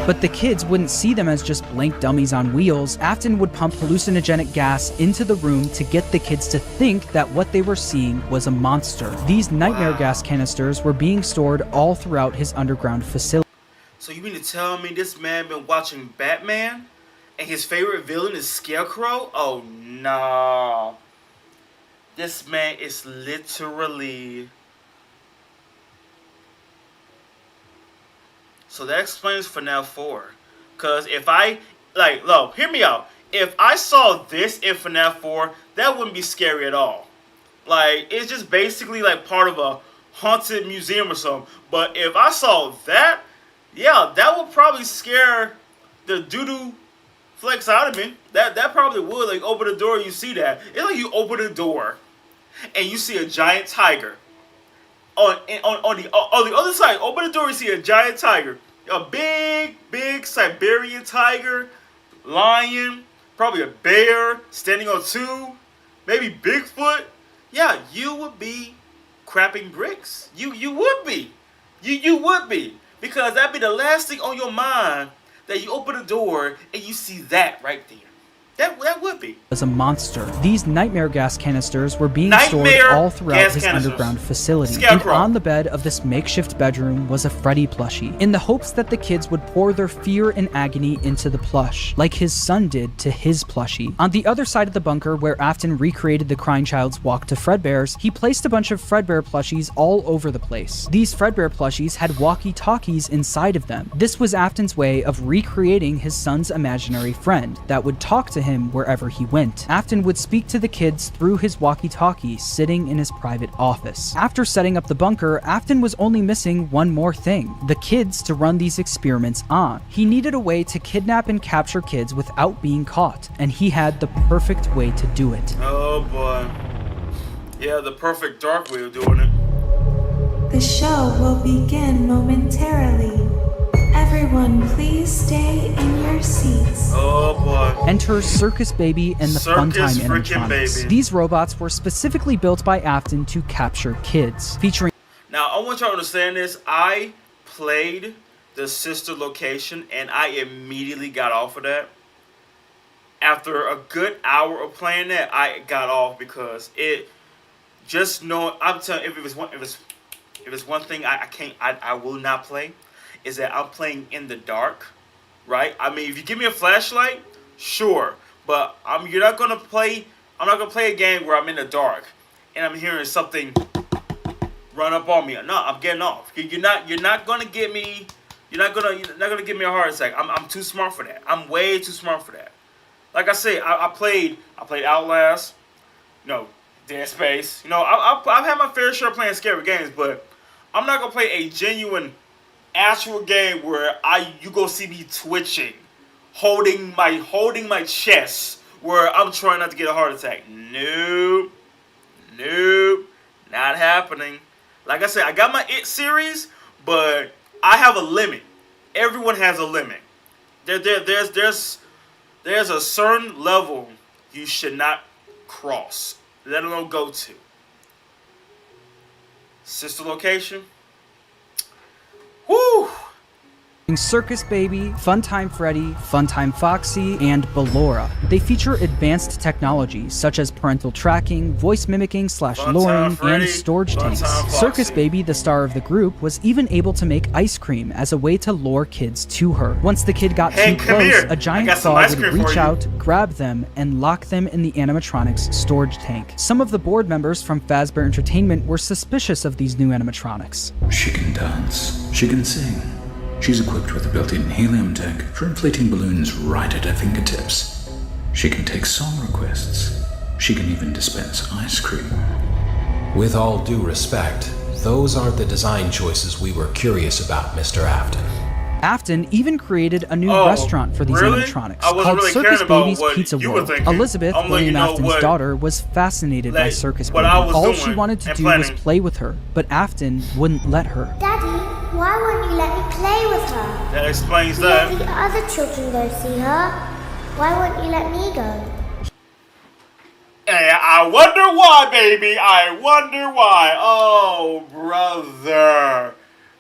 But the kids wouldn't see them as just blank dummies on wheels. Afton would pump hallucinogenic gas into the room to get the kids to think that what they were seeing was a monster. These nightmare gas canisters were being stored all throughout his underground facility. So you mean to tell me this man been watching Batman and his favorite villain is Scarecrow? Oh no. This man is literally... So that explains FNAF 4. Because if I... Look, hear me out. If I saw this in FNAF 4, that wouldn't be scary at all. It's just basically part of a haunted museum or something. But if I saw that, yeah, that would probably scare the doo-doo flex out of me. That probably would. Open the door, you see that. It's like you open the door and you see a giant tiger. On the other side, open the door, you see a giant tiger. A big Siberian tiger, lion, probably a bear standing on two, maybe Bigfoot. Yeah, you would be crapping bricks. You would be. You would be. Because that'd be the last thing on your mind, that you open the door and you see that right there. That would be. As a monster. These nightmare gas canisters were being stored all throughout his underground facility. Scarecrow. And on the bed of this makeshift bedroom was a Freddy plushie, in the hopes that the kids would pour their fear and agony into the plush, like his son did to his plushie. On the other side of the bunker, where Afton recreated the crying child's walk to Fredbear's, he placed a bunch of Fredbear plushies all over the place. These Fredbear plushies had walkie-talkies inside of them. This was Afton's way of recreating his son's imaginary friend that would talk to him wherever he went. Afton would speak to the kids through his walkie-talkie sitting in his private office. After setting up the bunker, Afton was only missing one more thing: the kids to run these experiments on. He needed a way to kidnap and capture kids without being caught, and he had the perfect way to do it. Oh boy. Yeah, the perfect dark way of doing it. The show will begin momentarily. Everyone, please stay in your seats. Oh boy. Enter Circus Baby and the Funtime animatronics. These robots were specifically built by Afton to capture kids, featuring... Now, I want y'all to understand this. I played the sister location and I immediately got off of that. After a good hour of playing that, I got off because it just know. I'm telling you, if it's one thing I will not play, is that I'm playing in the dark, right? I mean, if you give me a flashlight, sure, but I'm not gonna play a game where I'm in the dark and I'm hearing something run up on me. No, I'm getting off. You're not gonna get me. You're not gonna give me a heart attack. I'm too smart for that. I'm way too smart for that. Like I said, I played Outlast, Dead Space. I've had my fair share of playing scary games, but I'm not gonna play a genuine, actual game where you go see me twitching, holding my chest, where I'm trying not to get a heart attack. Nope. Nope, not happening. Like I said, I got my It series, but I have a limit. Everyone has a limit. There's a certain level you should not cross, let alone go to. Sister location. Woo! Circus Baby, Funtime Freddy, Funtime Foxy, and Ballora. They feature advanced technology such as parental tracking, voice mimicking / luring, and storage tanks. Circus Baby, the star of the group, was even able to make ice cream as a way to lure kids to her. Once the kid got too close, a giant claw would reach out, grab them, and lock them in the animatronics storage tank. Some of the board members from Fazbear Entertainment were suspicious of these new animatronics. She can dance. She can sing. She's equipped with a built-in helium tank for inflating balloons right at her fingertips. She can take song requests. She can even dispense ice cream. With all due respect, those aren't the design choices we were curious about, Mr. Afton. Afton even created a new restaurant for these animatronics called Circus Baby's Pizza World. Elizabeth, William Afton's daughter, was fascinated by Circus Baby. All she wanted to do was play with her, but Afton wouldn't let her. Daddy, why won't you let me play with her? That explains that. Let the other children go see her. Why won't you let me go? And I wonder why, baby. I wonder why. Oh, brother.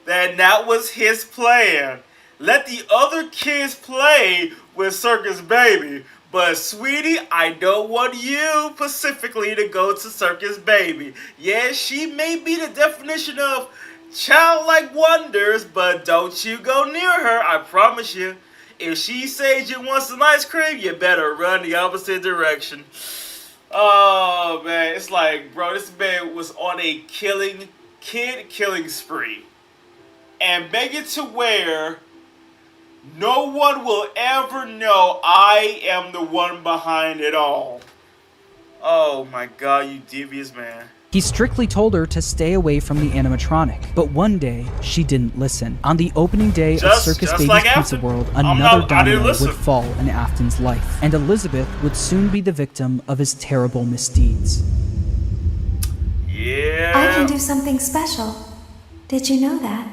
That was his plan. Let the other kids play with Circus Baby. But, sweetie, I don't want you specifically to go to Circus Baby. Yeah, she may be the definition of childlike wonders, but don't you go near her, I promise you. If she says you want some ice cream, you better run the opposite direction. Oh, man, it's like, bro, this man was on a kid killing spree. And make it to where no one will ever know I am the one behind it all. Oh my God, you devious man. He strictly told her to stay away from the animatronic, but one day she didn't listen. On the opening day of Circus Baby's Pizza World, another domino would fall in Afton's life, and Elizabeth would soon be the victim of his terrible misdeeds. Yeah. I can do something special. Did you know that?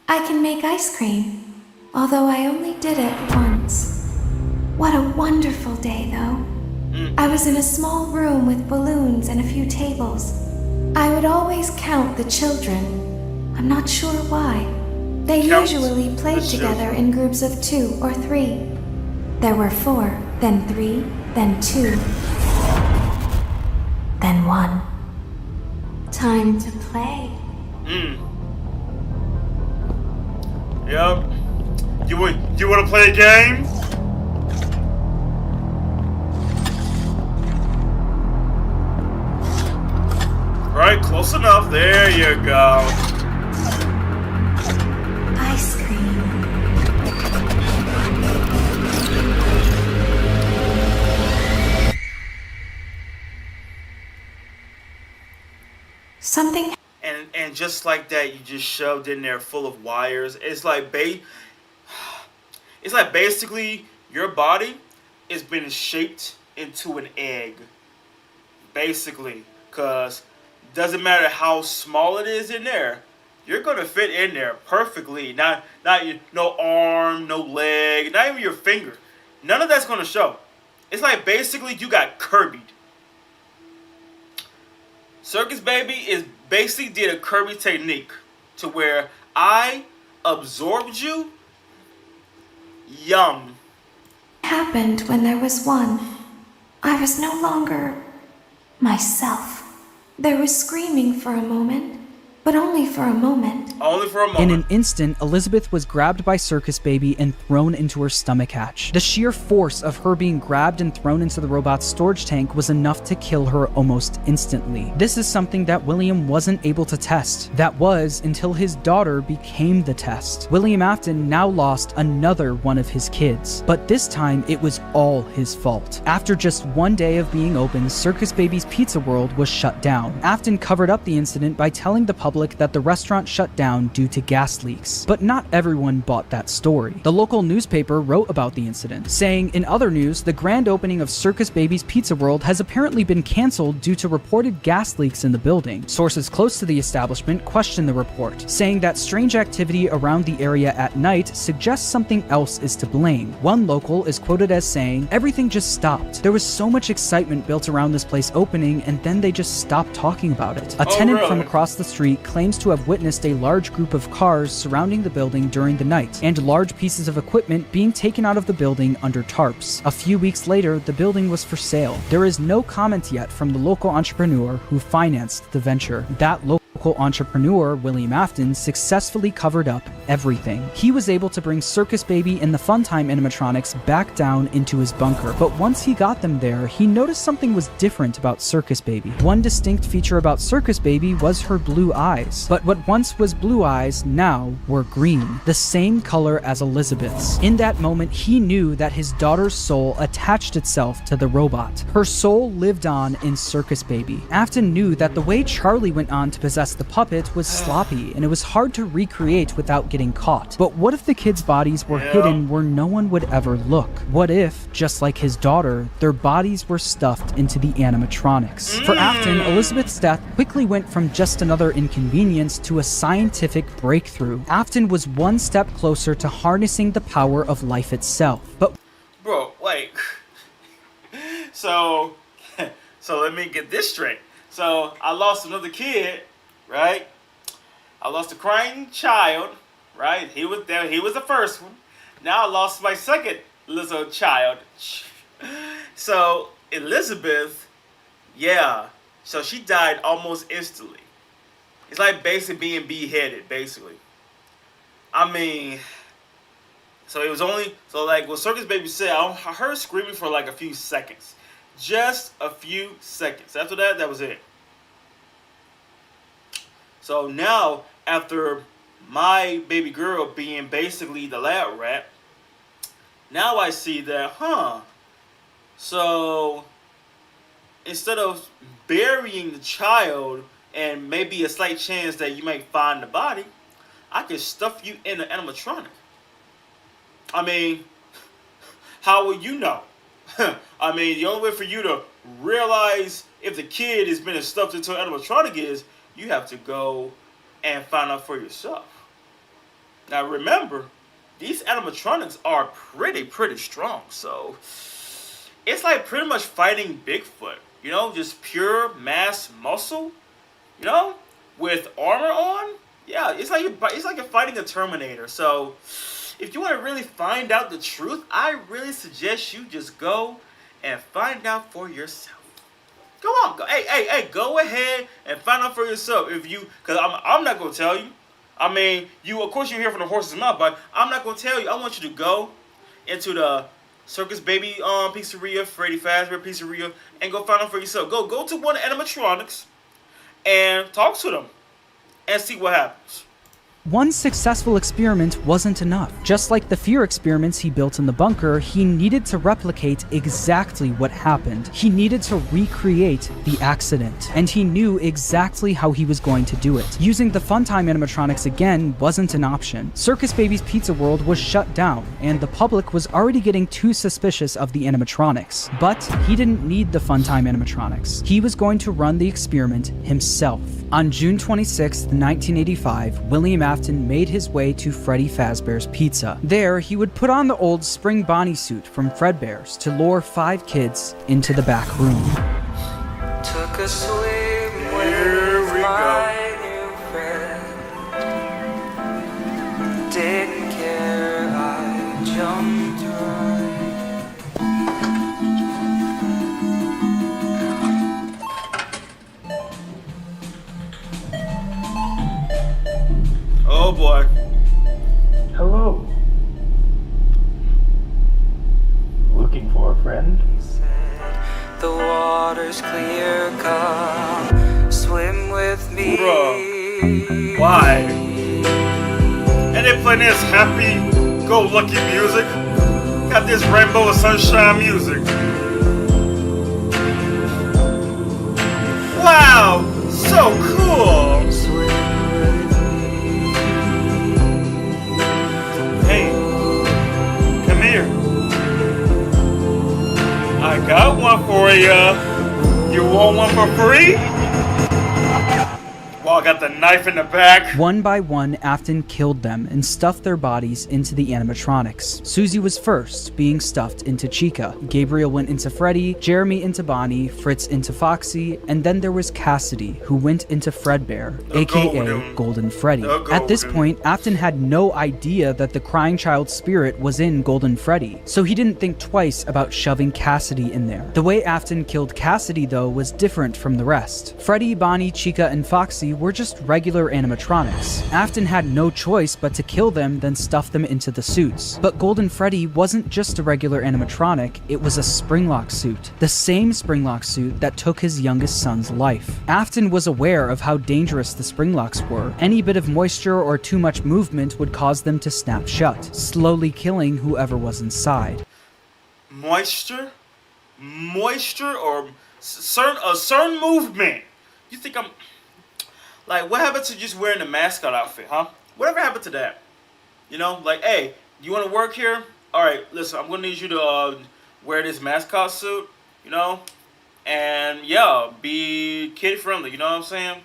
I can make ice cream, although I only did it once. What a wonderful day, though. I was in a small room with balloons and a few tables. I would always count the children. I'm not sure why. They usually played together in groups of 2 or 3. There were 4, then 3, then 2, then 1. Time to play. Yep. You want to play a game? Right, close enough. There you go. Ice cream. Something. And just like that, you just shoved in there full of wires. It's like basically your body is being shaped into an egg. Basically, cause doesn't matter how small it is in there, you're gonna fit in there perfectly. Not no arm, no leg, not even your finger. None of that's gonna show. It's like basically you got Kirby'd. Circus Baby is basically did a Kirby technique to where I absorbed you young. Happened when there was one. I was no longer myself. There was screaming for a moment, but only for a moment. Only for a moment. In an instant, Elizabeth was grabbed by Circus Baby and thrown into her stomach hatch. The sheer force of her being grabbed and thrown into the robot's storage tank was enough to kill her almost instantly. This is something that William wasn't able to test. That was until his daughter became the test. William Afton now lost another one of his kids, but this time it was all his fault. After just one day of being open, Circus Baby's Pizza World was shut down. Afton covered up the incident by telling the public public that the restaurant shut down due to gas leaks. But not everyone bought that story. The local newspaper wrote about the incident, saying, in other news, the grand opening of Circus Baby's Pizza World has apparently been canceled due to reported gas leaks in the building. Sources close to the establishment questioned the report, saying that strange activity around the area at night suggests something else is to blame. One local is quoted as saying, "Everything just stopped. There was so much excitement built around this place opening, and then they just stopped talking about it." A tenant from across the street claims to have witnessed a large group of cars surrounding the building during the night, and large pieces of equipment being taken out of the building under tarps. A few weeks later, the building was for sale. There is no comment yet from the local entrepreneur who financed the venture. That local entrepreneur, William Afton, successfully covered up everything. He was able to bring Circus Baby and the Funtime animatronics back down into his bunker, but once he got them there, he noticed something was different about Circus Baby. One distinct feature about Circus Baby was her blue eyes, but what once was blue eyes now were green, the same color as Elizabeth's. In that moment, he knew that his daughter's soul attached itself to the robot. Her soul lived on in Circus Baby. Afton knew that the way Charlie went on to possess the puppet was sloppy, and it was hard to recreate without getting caught. But what if the kids' bodies were hidden where no one would ever look? What if, just like his daughter, their bodies were stuffed into the animatronics? For Afton, Elizabeth's death quickly went from just another inconvenience to a scientific breakthrough. Afton was one step closer to harnessing the power of life itself. But bro, like, so let me get this straight. So I lost another kid, right? I lost a crying child, right? He was there. He was the first one. Now I lost my second little child. So Elizabeth, yeah. So she died almost instantly. It's like basically being beheaded, basically. I mean, so it was only, so like what Circus Baby said, I heard screaming for like a few seconds. Just a few seconds. After that, that was it. So now, after my baby girl being basically the lab rat, now I see that, so instead of burying the child and maybe a slight chance that you might find the body, I can stuff you in an animatronic. I mean, how will you know? I mean, the only way for you to realize if the kid has been stuffed into an animatronic is you have to go and find out for yourself. Now remember, these animatronics are pretty strong. So it's like pretty much fighting Bigfoot. You know, just pure mass muscle. You know, with armor on. Yeah, it's like you're fighting a Terminator. So if you want to really find out the truth, I really suggest you just go and find out for yourself. Go on, go. Hey, go ahead and find out for yourself. If you, because I'm not gonna tell you. I mean, of course you hear from the horse's mouth, but I'm not gonna tell you. I want you to go into the Circus Baby pizzeria, Freddy Fazbear pizzeria, and go find out for yourself. Go to one of the animatronics and talk to them and see what happens. one successful experiment wasn't enough. Just like the fear experiments he built in the bunker, he needed to replicate exactly what happened. He needed to recreate the accident, and he knew exactly how he was going to do it. Using the Funtime animatronics again wasn't an option. Circus Baby's Pizza World was shut down, and the public was already getting too suspicious of the animatronics. But he didn't need the Funtime animatronics. He was going to run the experiment himself. On June 26, 1985, William Afton made his way to Freddy Fazbear's Pizza. There, he would put on the old spring Bonnie suit from Fredbear's to lure 5 kids into the back room. Took a swim with my new friend. Didn't care, I jumped right. Oh boy. Hello. Looking for a friend? The water's clear, come swim with me. Bruh. Why? And they playing this happy-go-lucky music. Got this rainbow and sunshine music. Wow, so cool. Swim one for you. You want one for free? Well, I got the knife in the back. One by one, Afton killed them and stuffed their bodies into the animatronics. Susie was first, being stuffed into Chica. Gabriel went into Freddy, Jeremy into Bonnie, Fritz into Foxy, and then there was Cassidy, who went into Fredbear, aka Golden Freddy. At this point, Afton had no idea that the crying child spirit was in Golden Freddy, so he didn't think twice about shoving Cassidy in there. The way Afton killed Cassidy, though, was different from the rest. Freddy, Bonnie, Chica, and Foxy were just regular animatronics. Afton had no choice but to kill them, then stuff them into the suits. But Golden Freddy wasn't just a regular animatronic, it was a Springlock suit. The same Springlock suit that took his youngest son's life. Afton was aware of how dangerous the Springlocks were. Any bit of moisture or too much movement would cause them to snap shut, slowly killing whoever was inside. Moisture? Moisture or certain movement? You think I'm... Like, what happened to just wearing the mascot outfit, huh? Whatever happened to that? You know, like, hey, you want to work here? All right, listen, I'm going to need you to wear this mascot suit, you know? And, yeah, be kid-friendly, you know what I'm saying?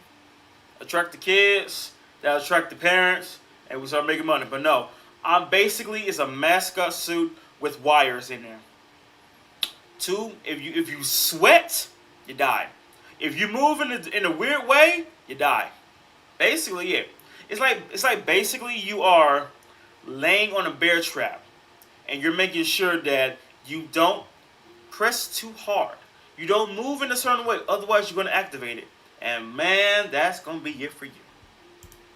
Attract the kids, that'll attract the parents, and we start making money. But no, I'm basically, it's a mascot suit with wires in there. 2, if you sweat, you die. If you move in a weird way, you die. Basically, yeah. It's like basically you are laying on a bear trap, and you're making sure that you don't press too hard. You don't move in a certain way, otherwise you're gonna activate it. And man, that's gonna be it for you.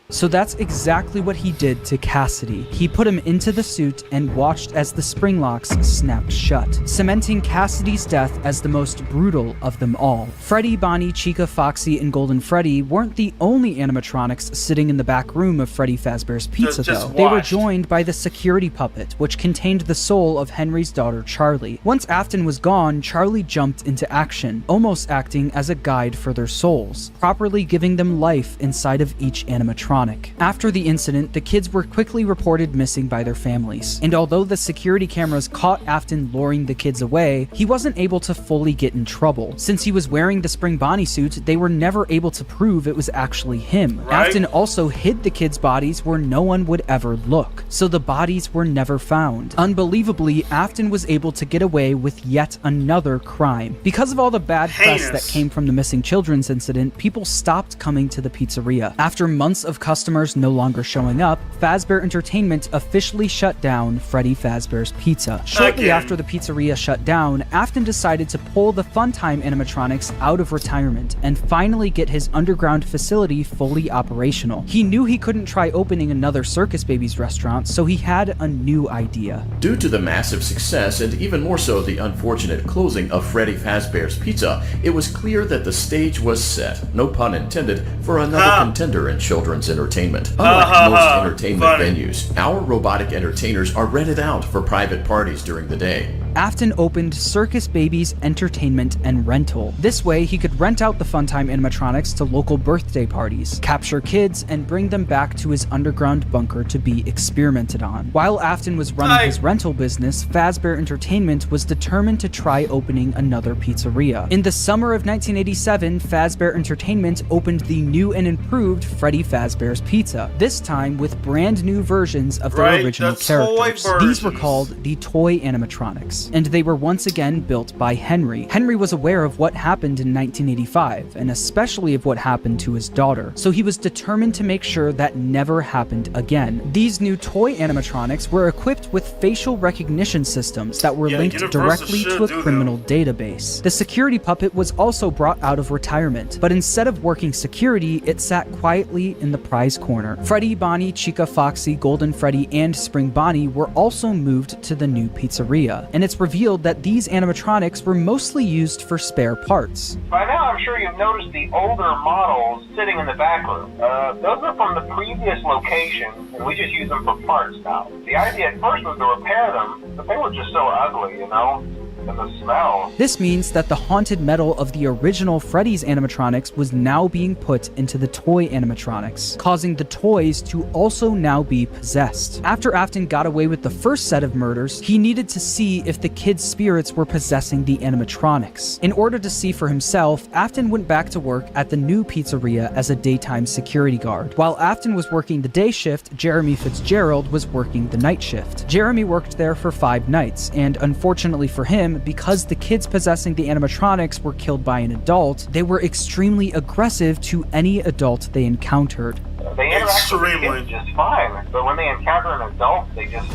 So that's exactly what he did to Cassidy. He put him into the suit and watched as the Springlocks snapped shut, cementing Cassidy's death as the most brutal of them all. Freddy, Bonnie, Chica, Foxy, and Golden Freddy weren't the only animatronics sitting in the back room of Freddy Fazbear's Pizza, though. They were joined by the security puppet, which contained the soul of Henry's daughter, Charlie. Once Afton was gone, Charlie jumped into action, almost acting as a guide for their souls, properly giving them life inside of each animatronic. After the incident, the kids were quickly reported missing by their families, and although the security cameras caught Afton luring the kids away, he wasn't able to fully get in trouble. Since he was wearing the Spring Bonnie suit, they were never able to prove it was actually him. Right? Afton also hid the kids' bodies where no one would ever look, so the bodies were never found. Unbelievably, Afton was able to get away with yet another crime. Because of all the bad press that came from the missing children's incident, people stopped coming to the pizzeria. After months of customers no longer showing up, Fazbear Entertainment officially shut down Freddy Fazbear's Pizza. Shortly after the pizzeria shut down, Afton decided to pull the Funtime animatronics out of retirement and finally get his underground facility fully operational. He knew he couldn't try opening another Circus Babies restaurant, so he had a new idea. Due to the massive success and even more so the unfortunate closing of Freddy Fazbear's Pizza, it was clear that the stage was set, no pun intended, for another contender in children's entertainment. Unlike most entertainment venues, our robotic entertainers are rented out for private parties during the day. Afton opened Circus Babies Entertainment and Rental. This way, he could rent out the Funtime animatronics to local birthday parties, capture kids, and bring them back to his underground bunker to be experimented on. While Afton was running his rental business, Fazbear Entertainment was determined to try opening another pizzeria. In the summer of 1987, Fazbear Entertainment opened the new and improved Freddy Fazbear's Pizza, this time with brand new versions of their original characters. These were called the Toy Animatronics, and they were once again built by Henry. Henry was aware of what happened in 1985, and especially of what happened to his daughter, so he was determined to make sure that never happened again. These new toy animatronics were equipped with facial recognition systems that were linked directly to a criminal database. The security puppet was also brought out of retirement, but instead of working security, it sat quietly in the prize corner. Freddy, Bonnie, Chica, Foxy, Golden Freddy, and Spring Bonnie were also moved to the new pizzeria, and it's revealed that these animatronics were mostly used for spare parts. By now, I'm sure you've noticed the older models sitting in the back room. Those are from the previous location, and we just use them for parts now. The idea at first was to repair them, but they were just so ugly, you know? And the smell. This means that the haunted metal of the original Freddy's animatronics was now being put into the toy animatronics, causing the toys to also now be possessed. After Afton got away with the first set of murders, he needed to see if the kids' spirits were possessing the animatronics. In order to see for himself, Afton went back to work at the new pizzeria as a daytime security guard. While Afton was working the day shift, Jeremy Fitzgerald was working the night shift. Jeremy worked there for 5 nights, and unfortunately for him, because the kids possessing the animatronics were killed by an adult, they were extremely aggressive to any adult they encountered. They interact with the kids just fine, but when they encounter an adult, they just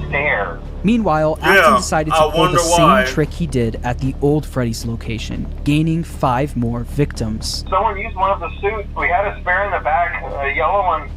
stare. Meanwhile, Afton decided to pull the same trick he did at the old Freddy's location, gaining 5 more victims. Someone used one of the suits. We had a spare in the back, a yellow one.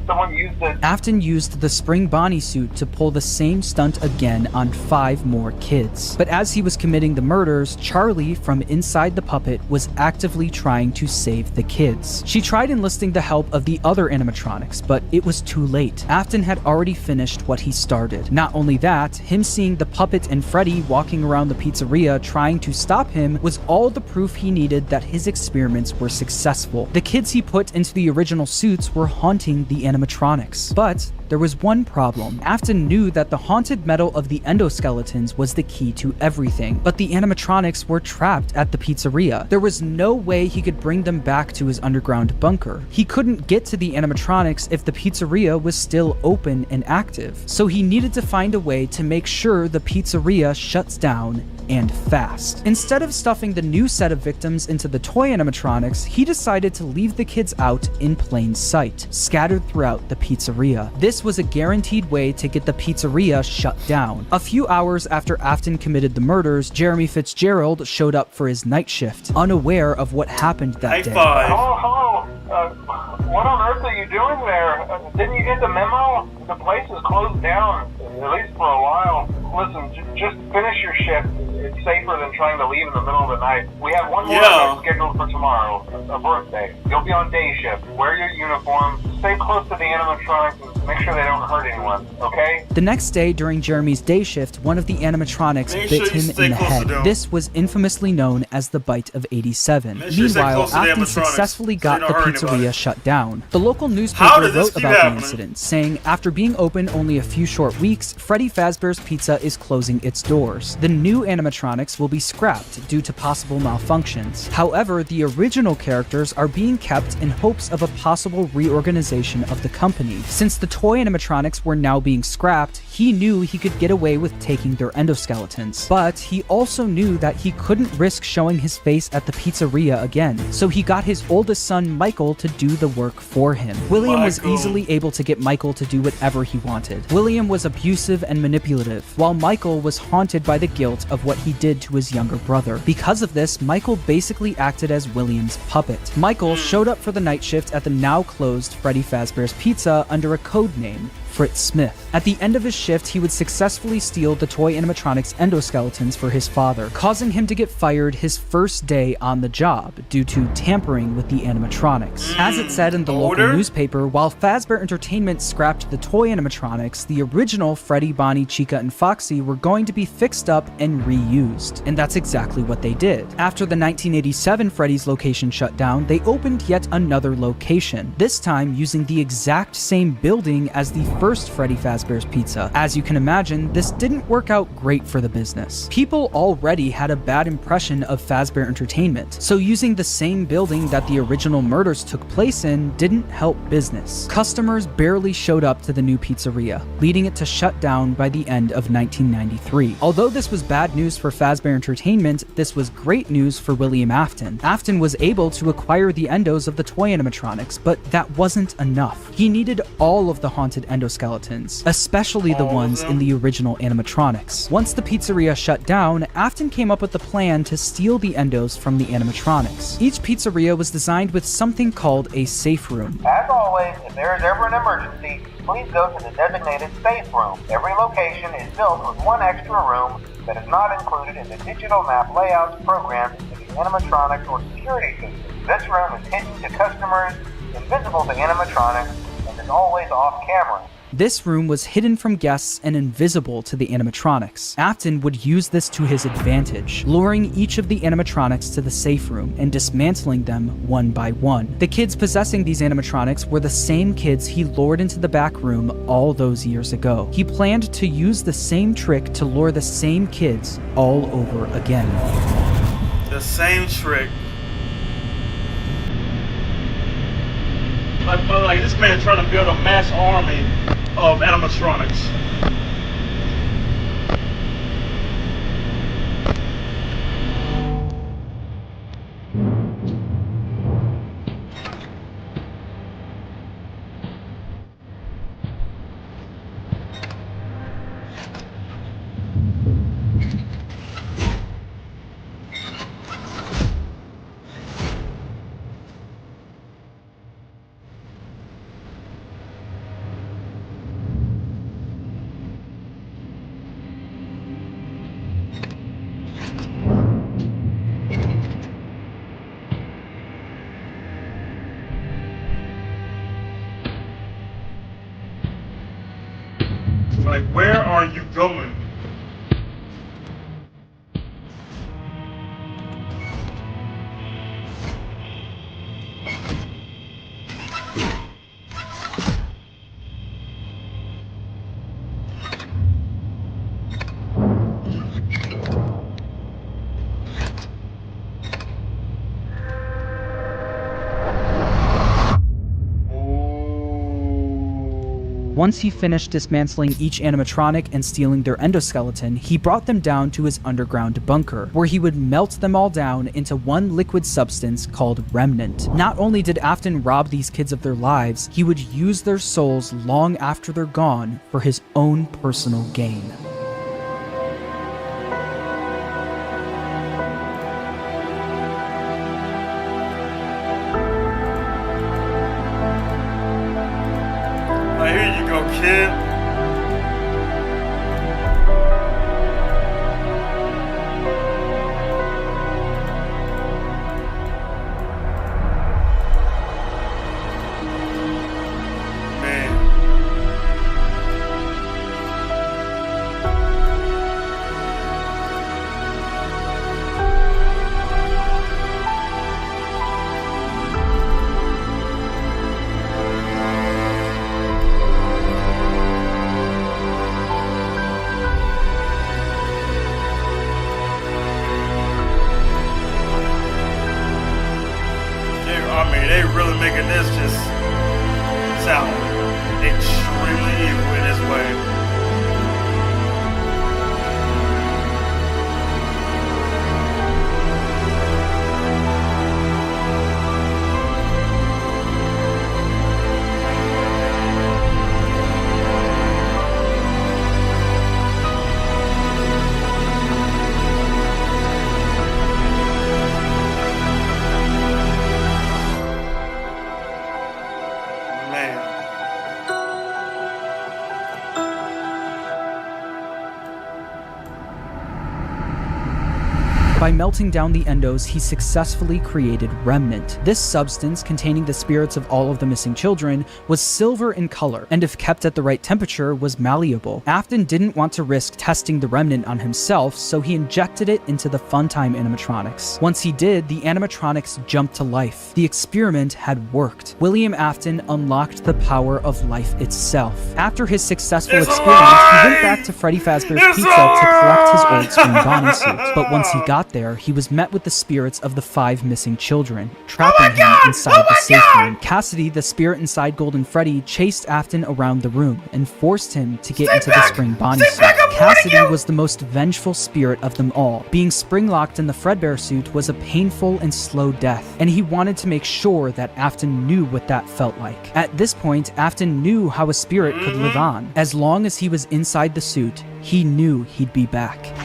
Someone used it. Afton used the Spring Bonnie suit to pull the same stunt again on 5 more kids. But as he was committing the murders, Charlie, from inside the puppet, was actively trying to save the kids. She tried enlisting the help of the other animatronics, but it was too late. Afton had already finished what he started. Not only that, him seeing the puppet and Freddy walking around the pizzeria trying to stop him was all the proof he needed that his experiments were successful. The kids he put into the original suits were haunting the animatronics. But there was one problem. Afton knew that the haunted metal of the endoskeletons was the key to everything, but the animatronics were trapped at the pizzeria. There was no way he could bring them back to his underground bunker. He couldn't get to the animatronics if the pizzeria was still open and active, so he needed to find a way to make sure the pizzeria shuts down and fast. Instead of stuffing the new set of victims into the toy animatronics, he decided to leave the kids out in plain sight, scattered throughout the pizzeria. This was a guaranteed way to get the pizzeria shut down. A few hours after Afton committed the murders, Jeremy Fitzgerald showed up for his night shift, unaware of what happened that day. Hello. What on earth are you doing there? Didn't you get the memo? The place is closed down, at least for a while. Listen, just finish your shift. It's safer than trying to leave in the middle of the night. We have one more event scheduled for tomorrow, a birthday. You'll be on day shift. Wear your uniform. Stay close to the animatronics and make sure they don't hurt anyone, okay? The next day, during Jeremy's day shift, one of the animatronics bit him in the head. This was infamously known as the Bite of 87. Meanwhile, Afton successfully got the pizzeria shut down. The local newspaper wrote about the incident, saying, after being open only a few short weeks, Freddy Fazbear's Pizza is closing its doors. The new animatronics will be scrapped due to possible malfunctions. However, the original characters are being kept in hopes of a possible reorganization of the company. Since the toy animatronics were now being scrapped, he knew he could get away with taking their endoskeletons. But he also knew that he couldn't risk showing his face at the pizzeria again, so he got his oldest son, Michael, to do the work for him. William was easily able to get Michael to do whatever he wanted. William was abusive and manipulative, while Michael was haunted by the guilt of what he did to his younger brother. Because of this, Michael basically acted as William's puppet. Michael showed up for the night shift at the now closed Freddy Fazbear's Pizza under a code name, Fritz Smith. At the end of his shift, he would successfully steal the toy animatronics endoskeletons for his father, causing him to get fired his first day on the job due to tampering with the animatronics. As it said in the local newspaper, while Fazbear Entertainment scrapped the toy animatronics, the original Freddy, Bonnie, Chica, and Foxy were going to be fixed up and reused. And that's exactly what they did. After the 1987 Freddy's location shut down, they opened yet another location, this time using the exact same building as the first Freddy Fazbear's Pizza. As you can imagine, this didn't work out great for the business. People already had a bad impression of Fazbear Entertainment, so using the same building that the original murders took place in didn't help business. Customers barely showed up to the new pizzeria, leading it to shut down by the end of 1993. Although this was bad news for Fazbear Entertainment, this was great news for William Afton. Afton was able to acquire the endos of the toy animatronics, but that wasn't enough. He needed all of the haunted endoskeletons, especially the ones in the original animatronics. Once the pizzeria shut down, Afton came up with the plan to steal the endos from the animatronics. Each pizzeria was designed with something called a safe room. As always, if there is ever an emergency, please go to the designated safe room. Every location is built with one extra room that is not included in the digital map layouts programmed into the animatronics or security system. This room is hidden to customers, invisible to animatronics, and is always off camera. This room was hidden from guests and invisible to the animatronics. Afton would use this to his advantage, luring each of the animatronics to the safe room and dismantling them one by one. The kids possessing these animatronics were the same kids he lured into the back room all those years ago. He planned to use the same trick to lure the same kids all over again. The same trick. Like this man trying to build a mass army of animatronics. Like, where are you going? Once he finished dismantling each animatronic and stealing their endoskeleton, he brought them down to his underground bunker, where he would melt them all down into one liquid substance called Remnant. Not only did Afton rob these kids of their lives, he would use their souls long after they're gone for his own personal gain. Here you go, kid. They really making this just sound extremely evil in this way. By melting down the endos, he successfully created Remnant. This substance, containing the spirits of all of the missing children, was silver in color, and if kept at the right temperature, was malleable. Afton didn't want to risk testing the Remnant on himself, so he injected it into the Funtime animatronics. Once he did, the animatronics jumped to life. The experiment had worked. William Afton unlocked the power of life itself. After his successful experiment, he went back to Freddy Fazbear's Pizza to collect his old screen Bonnie suit. But once he got there, he was met with the spirits of the 5 missing children, trapping him inside the safe room. Cassidy, the spirit inside Golden Freddy, chased Afton around the room and forced him to get into the spring Bonnie suit. Cassidy was the most vengeful spirit of them all. Being spring-locked in the Fredbear suit was a painful and slow death, and he wanted to make sure that Afton knew what that felt like. At this point, Afton knew how a spirit could live on. As long as he was inside the suit, he knew he'd be back.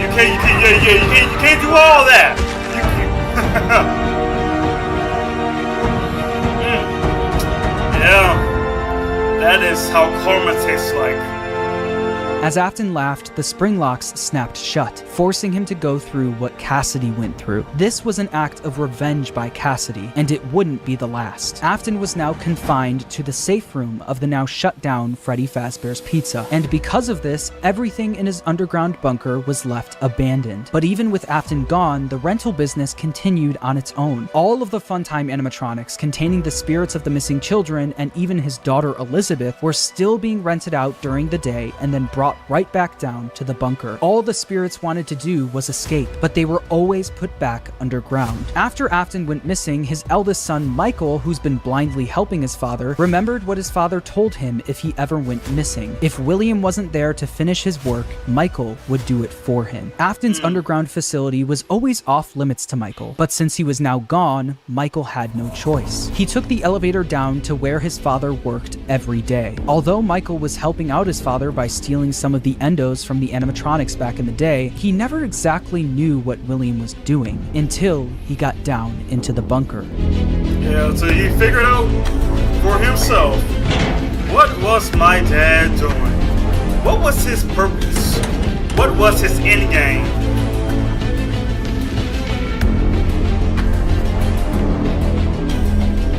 You can't do all that. Yeah, that is how karma tastes like. As Afton laughed, the spring locks snapped shut, forcing him to go through what Cassidy went through. This was an act of revenge by Cassidy, and it wouldn't be the last. Afton was now confined to the safe room of the now shut down Freddy Fazbear's Pizza, and because of this, everything in his underground bunker was left abandoned. But even with Afton gone, the rental business continued on its own. All of the Funtime animatronics containing the spirits of the missing children and even his daughter Elizabeth were still being rented out during the day and then brought right back down to the bunker. All the spirits wanted to do was escape, but they were always put back underground. After Afton went missing, his eldest son Michael, who's been blindly helping his father, remembered what his father told him if he ever went missing. If William wasn't there to finish his work, Michael would do it for him. Afton's underground facility was always off limits to Michael, but since he was now gone, Michael had no choice. He took the elevator down to where his father worked every day. Although Michael was helping out his father by stealing some of the endos from the animatronics back in the day, he never exactly knew what William was doing until he got down into the bunker. Yeah, until he figured out for himself, what was my dad doing? What was his purpose? What was his end game?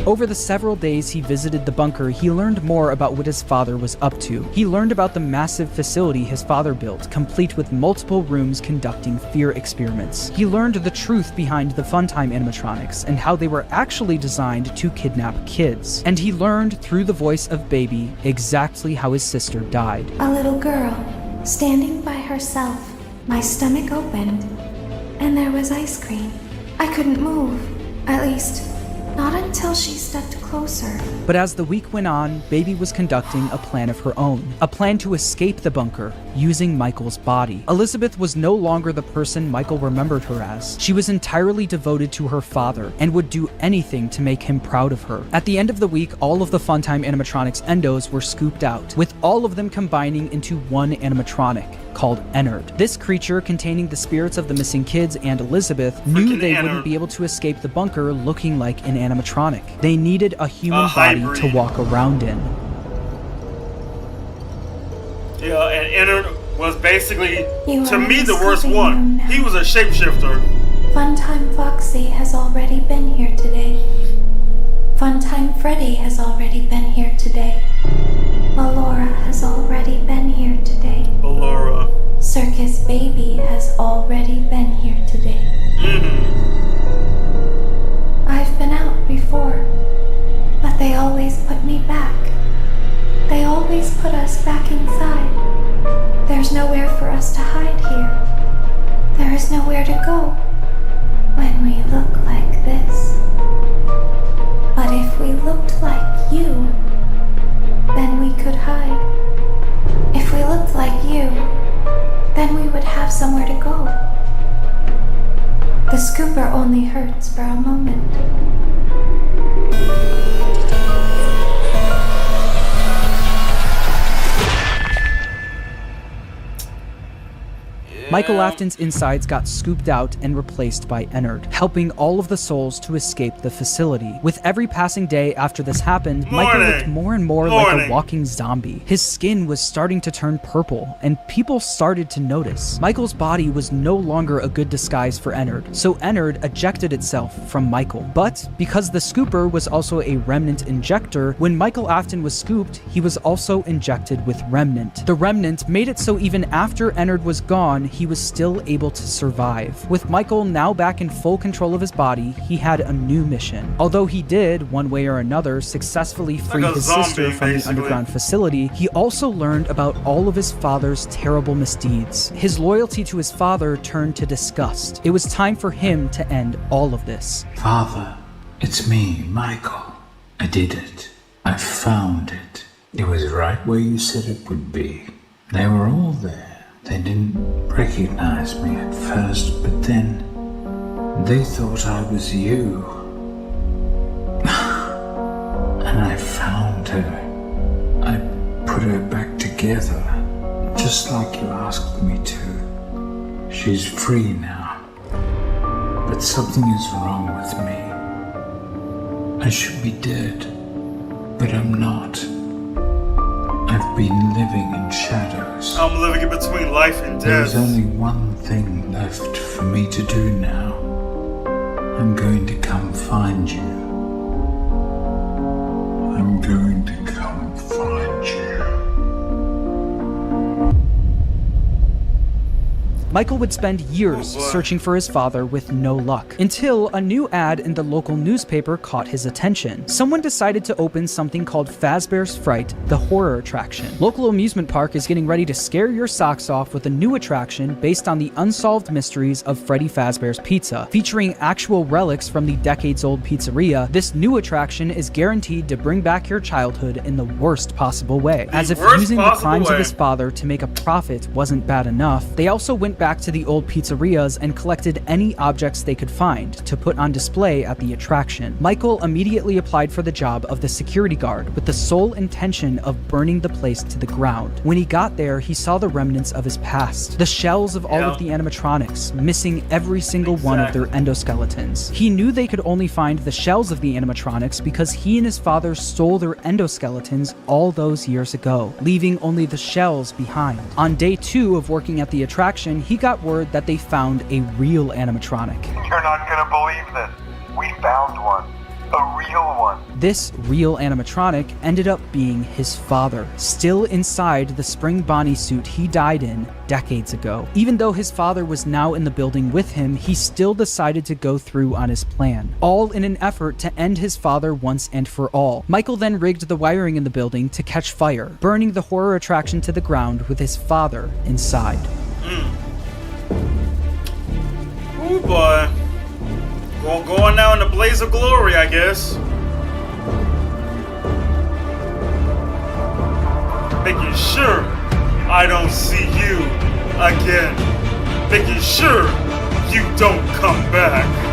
Over the several days he visited the bunker, he learned more about what his father was up to. He learned about the massive facility his father built, complete with multiple rooms conducting fear experiments. He learned the truth behind the Funtime animatronics and how they were actually designed to kidnap kids. And he learned through the voice of Baby exactly how his sister died. A little girl, standing by herself. My stomach opened, and there was ice cream. I couldn't move, at least not until she stepped closer. But as the week went on, Baby was conducting a plan of her own, a plan to escape the bunker using Michael's body. Elizabeth was no longer the person Michael remembered her as. She was entirely devoted to her father and would do anything to make him proud of her. At the end of the week, all of the Funtime animatronics endos were scooped out, with all of them combining into one animatronic called Ennard. This creature, containing the spirits of the missing kids and Elizabeth, knew they wouldn't be able to escape the bunker looking like an animatronic. They needed a human body to walk around in. Yeah, and Ennard was basically, You to are me, the worst escaping one. now. He was a shapeshifter. Funtime Foxy has already been here today. Funtime Freddy has already been here today. Allura has already been here today. Allura. Circus Baby has already been here today. I've been out before, but they always put me back. They always put us back inside. There's nowhere for us to hide here. There is nowhere to go when we look like this. But if we looked like you, then we could hide. If we looked like you, then we would have somewhere to go. The scooper only hurts for a moment. Michael Afton's insides got scooped out and replaced by Ennard, helping all of the souls to escape the facility. With every passing day after this happened, Michael looked more and more like a walking zombie. His skin was starting to turn purple, and people started to notice. Michael's body was no longer a good disguise for Ennard, so Ennard ejected itself from Michael. But because the scooper was also a remnant injector, when Michael Afton was scooped, he was also injected with Remnant. The Remnant made it so even after Ennard was gone, he was still able to survive. With Michael now back in full control of his body, he had a new mission. Although he did, one way or another, successfully free his sister from the underground facility, he also learned about all of his father's terrible misdeeds. His loyalty to his father turned to disgust. It was time for him to end all of this. Father, it's me, Michael. I did it. I found it. It was right where you said it would be. They were all there. They didn't recognize me at first, but then they thought I was you. And I found her. I put her back together, just like you asked me to. She's free now. But something is wrong with me. I should be dead, but I'm not. I've been living in shadows. I'm living in between life and There's death. only one thing left for me to do now. I'm going to come find you. I'm going to come find you. Michael would spend years searching for his father with no luck, until a new ad in the local newspaper caught his attention. Someone decided to open something called Fazbear's Fright, the horror attraction. Local amusement park is getting ready to scare your socks off with a new attraction based on the unsolved mysteries of Freddy Fazbear's Pizza. Featuring actual relics from the decades-old pizzeria, this new attraction is guaranteed to bring back your childhood in the worst possible way. As if using the crimes of his father to make a profit wasn't bad enough, they also went back to the old pizzerias and collected any objects they could find to put on display at the attraction. Michael immediately applied for the job of the security guard with the sole intention of burning the place to the ground. When he got there, he saw the remnants of his past, the shells of all of the animatronics, missing every single one of their endoskeletons. He knew they could only find the shells of the animatronics because he and his father stole their endoskeletons all those years ago, leaving only the shells behind. On day 2 of working at the attraction, he got word that they found a real animatronic. You're not gonna believe this. We found one. A real one. This real animatronic ended up being his father, still inside the spring Bonnie suit he died in decades ago. Even though his father was now in the building with him, he still decided to go through on his plan, all in an effort to end his father once and for all. Michael then rigged the wiring in the building to catch fire, burning the horror attraction to the ground with his father inside. Oh boy. Going now in a blaze of glory, I guess. Making sure I don't see you again. Making sure you don't come back.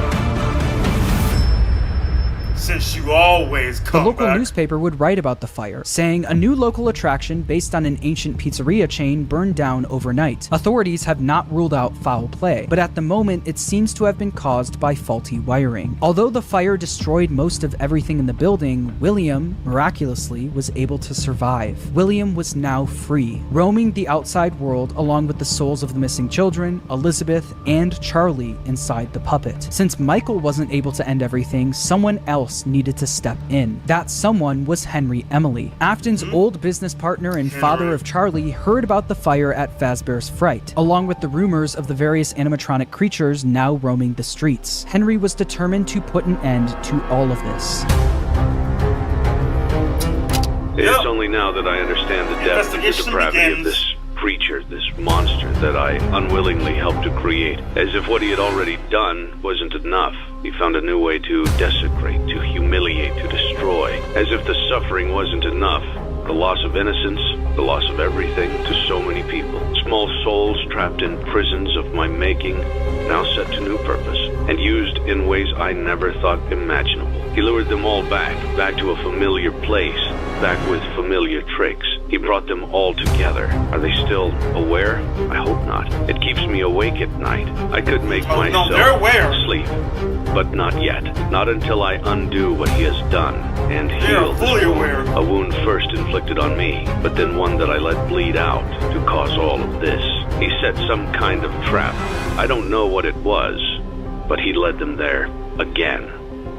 Since you always come back. The local back. newspaper would write about the fire, saying a new local attraction based on an ancient pizzeria chain burned down overnight. Authorities have not ruled out foul play, but at the moment it seems to have been caused by faulty wiring. Although the fire destroyed most of everything in the building, William, miraculously, was able to survive. William was now free, roaming the outside world along with the souls of the missing children, Elizabeth, and Charlie inside the puppet. Since Michael wasn't able to end everything, someone else needed to step in. That someone was Henry Emily. Afton's old business partner and father of Charlie heard about the fire at Fazbear's Fright, along with the rumors of the various animatronic creatures now roaming the streets. Henry was determined to put an end to all of this. It's only now that I understand the depth and the depravity of this creature, this monster that I unwillingly helped to create. As if what he had already done wasn't enough, he found a new way to desecrate, to humiliate, to destroy. As if the suffering wasn't enough, the loss of innocence, the loss of everything to so many people. Small souls trapped in prisons of my making, now set to new purpose, and used in ways I never thought imaginable. He lured them all back to a familiar place, back with familiar tricks. He brought them all together. Are they still aware? I hope not. It keeps me awake at night. I could make myself sleep, but not yet. Not until I undo what he has done and heal this wound. A wound first inflicted on me, but then one that I let bleed out to cause all of this. He set some kind of trap. I don't know what it was, but he led them there again.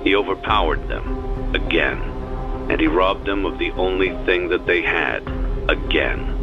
He overpowered them again, and he robbed them of the only thing that they had again.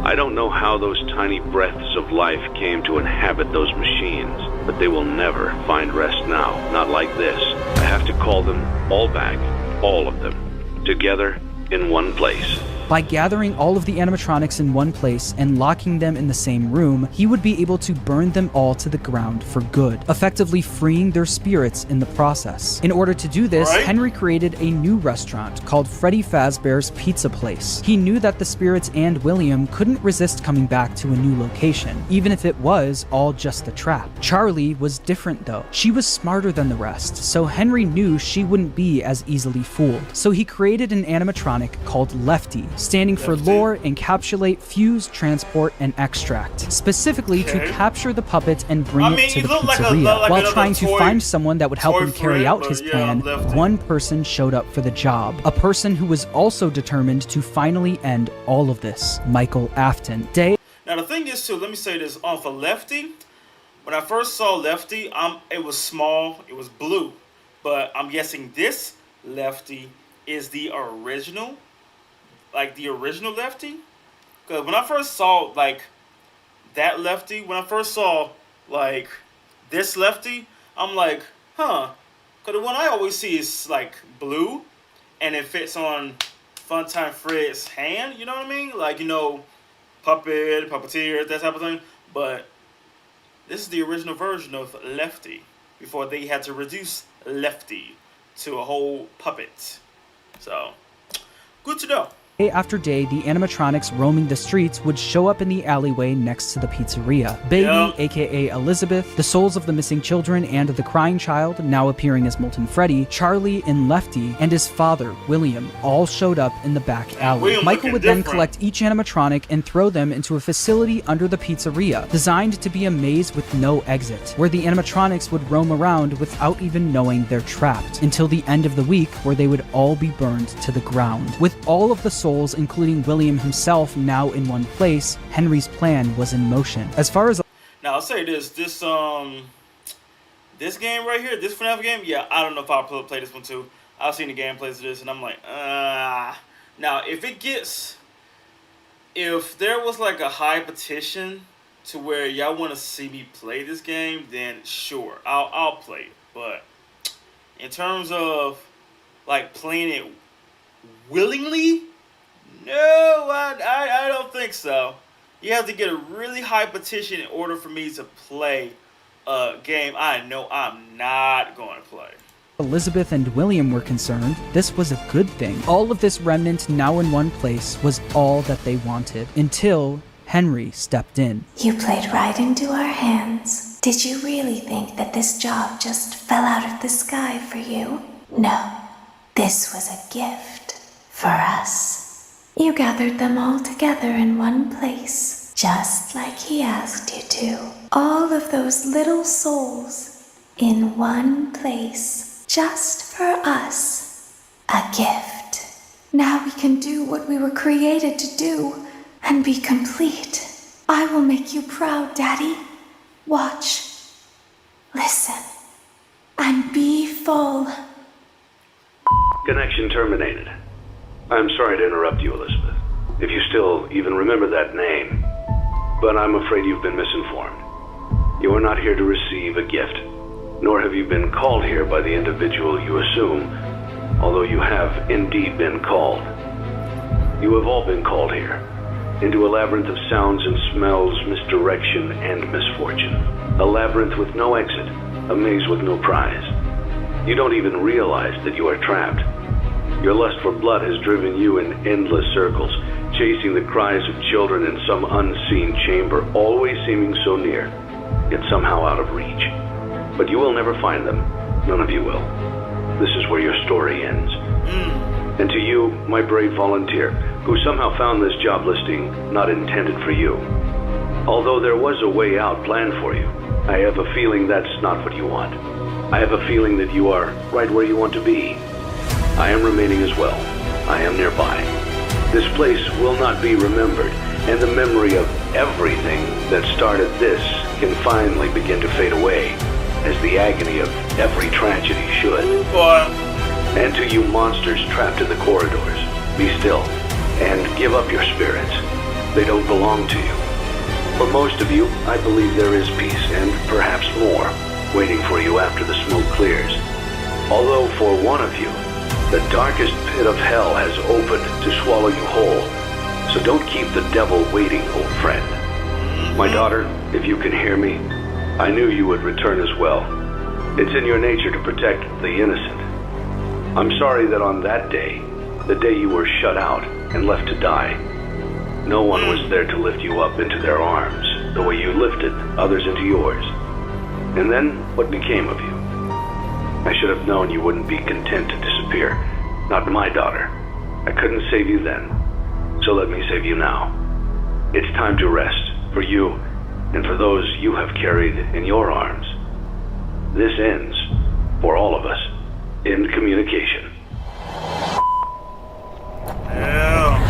I don't know how those tiny breaths of life came to inhabit those machines, but they will never find rest now, not like this. I have to call them all back, all of them, together in one place. By gathering all of the animatronics in one place and locking them in the same room, he would be able to burn them all to the ground for good, effectively freeing their spirits in the process. In order to do this, Henry created a new restaurant called Freddy Fazbear's Pizza Place. He knew that the spirits and William couldn't resist coming back to a new location, even if it was all just a trap. Charlie was different though. She was smarter than the rest, so Henry knew she wouldn't be as easily fooled. So he created an animatronic called Lefty, standing for lure, encapsulate, fuse, transport, and extract, specifically to capture the puppet and bring it to the pizzeria. While trying to find someone that would help him carry out his plan, one person showed up for the job. A person who was also determined to finally end all of this, Michael Afton. Now the thing is too, let me say this, for Lefty, when I first saw Lefty, it was small, it was blue, but I'm guessing this Lefty is the original, like the original Lefty, because when I first saw like that Lefty, when I first saw like this Lefty, I'm like, huh, because the one I always see is like blue, and it fits on Funtime Fred's hand, you know what I mean, like, you know, puppet, puppeteer, that type of thing. But this is the original version of Lefty before they had to reduce Lefty to a whole puppet. So, good to know. Day after day, the animatronics roaming the streets would show up in the alleyway next to the pizzeria. Baby, aka Elizabeth, the souls of the missing children and the crying child, now appearing as Molten Freddy, Charlie and Lefty, and his father, William, all showed up in the back alley. Michael would then collect each animatronic and throw them into a facility under the pizzeria, designed to be a maze with no exit, where the animatronics would roam around without even knowing they're trapped, until the end of the week, where they would all be burned to the ground. With all of the souls, including William himself, now in one place, Henry's plan was in motion. As far as now, I'll say this game right here, this FNAF game, yeah, I don't know if I'll play this one too. I've seen the gameplays of this, and I'm like, Now, if there was like a high petition to where y'all want to see me play this game, then sure, I'll play it. But in terms of like playing it willingly, no, I don't think so. You have to get a really high petition in order for me to play a game I know I'm not going to play. Elizabeth and William were concerned, this was a good thing. All of this remnant now in one place was all that they wanted, until Henry stepped in. You played right into our hands. Did you really think that this job just fell out of the sky for you? No, this was a gift for us. You gathered them all together in one place, just like he asked you to. All of those little souls in one place, just for us. A gift. Now we can do what we were created to do and be complete. I will make you proud, Daddy. Watch. Listen. And be full. Connection terminated. I'm sorry to interrupt you, Elizabeth, if you still even remember that name, but I'm afraid you've been misinformed. You are not here to receive a gift, nor have you been called here by the individual you assume, although you have indeed been called. You have all been called here, into a labyrinth of sounds and smells, misdirection, and misfortune. A labyrinth with no exit, a maze with no prize. You don't even realize that you are trapped. Your lust for blood has driven you in endless circles, chasing the cries of children in some unseen chamber, always seeming so near, yet somehow out of reach. But you will never find them. None of you will. This is where your story ends. And to you, my brave volunteer, who somehow found this job listing not intended for you. Although there was a way out planned for you, I have a feeling that's not what you want. I have a feeling that you are right where you want to be. I am remaining as well. I am nearby. This place will not be remembered, and the memory of everything that started this can finally begin to fade away, as the agony of every tragedy should. And to you monsters trapped in the corridors, be still, and give up your spirits. They don't belong to you. For most of you, I believe there is peace, and perhaps more, waiting for you after the smoke clears. Although for one of you, the darkest pit of hell has opened to swallow you whole. So don't keep the devil waiting, old friend. My daughter, if you can hear me, I knew you would return as well. It's in your nature to protect the innocent. I'm sorry that on that day, the day you were shut out and left to die, no one was there to lift you up into their arms, the way you lifted others into yours. And then, what became of you? I should have known you wouldn't be content to disappear. Not my daughter. I couldn't save you then. So let me save you now. It's time to rest, for you, and for those you have carried in your arms. This ends, for all of us, in communication.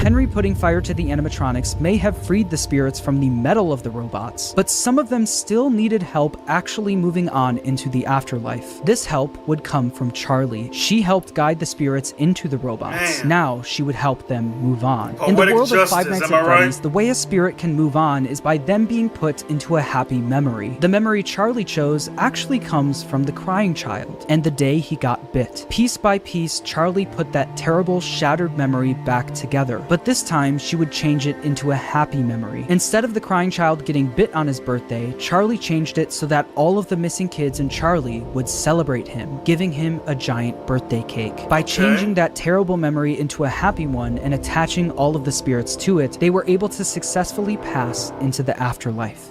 Henry putting fire to the animatronics may have freed the spirits from the metal of the robots, but some of them still needed help actually moving on into the afterlife. This help would come from Charlie. She helped guide the spirits into the robots. Man. Now she would help them move on. Poetic In the world justice, of Five Nights am at I right? Freddy's, the way a spirit can move on is by them being put into a happy memory. The memory Charlie chose actually comes from the crying child and the day he got bit. Piece by piece, Charlie put that terrible, shattered memory back together. But this time, she would change it into a happy memory. Instead of the crying child getting bit on his birthday, Charlie changed it so that all of the missing kids and Charlie would celebrate him, giving him a giant birthday cake. By changing that terrible memory into a happy one and attaching all of the spirits to it, they were able to successfully pass into the afterlife.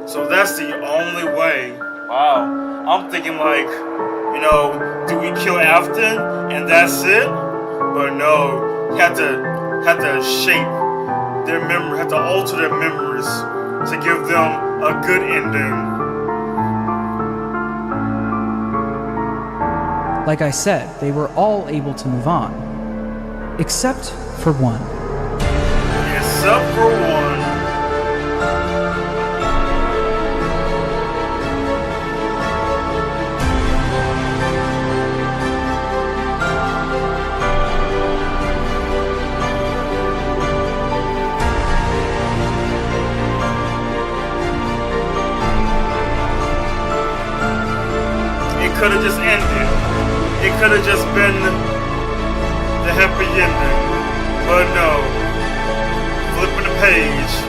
So that's the only way. Wow. I'm thinking like, you know, do we kill Afton and that's it? But no, you have to shape their memory, have to alter their memories to give them a good ending. Like I said, they were all able to move on. Except for one. Except for one. It could have just ended. It could have just been the happy ending. But no. Flipping the page.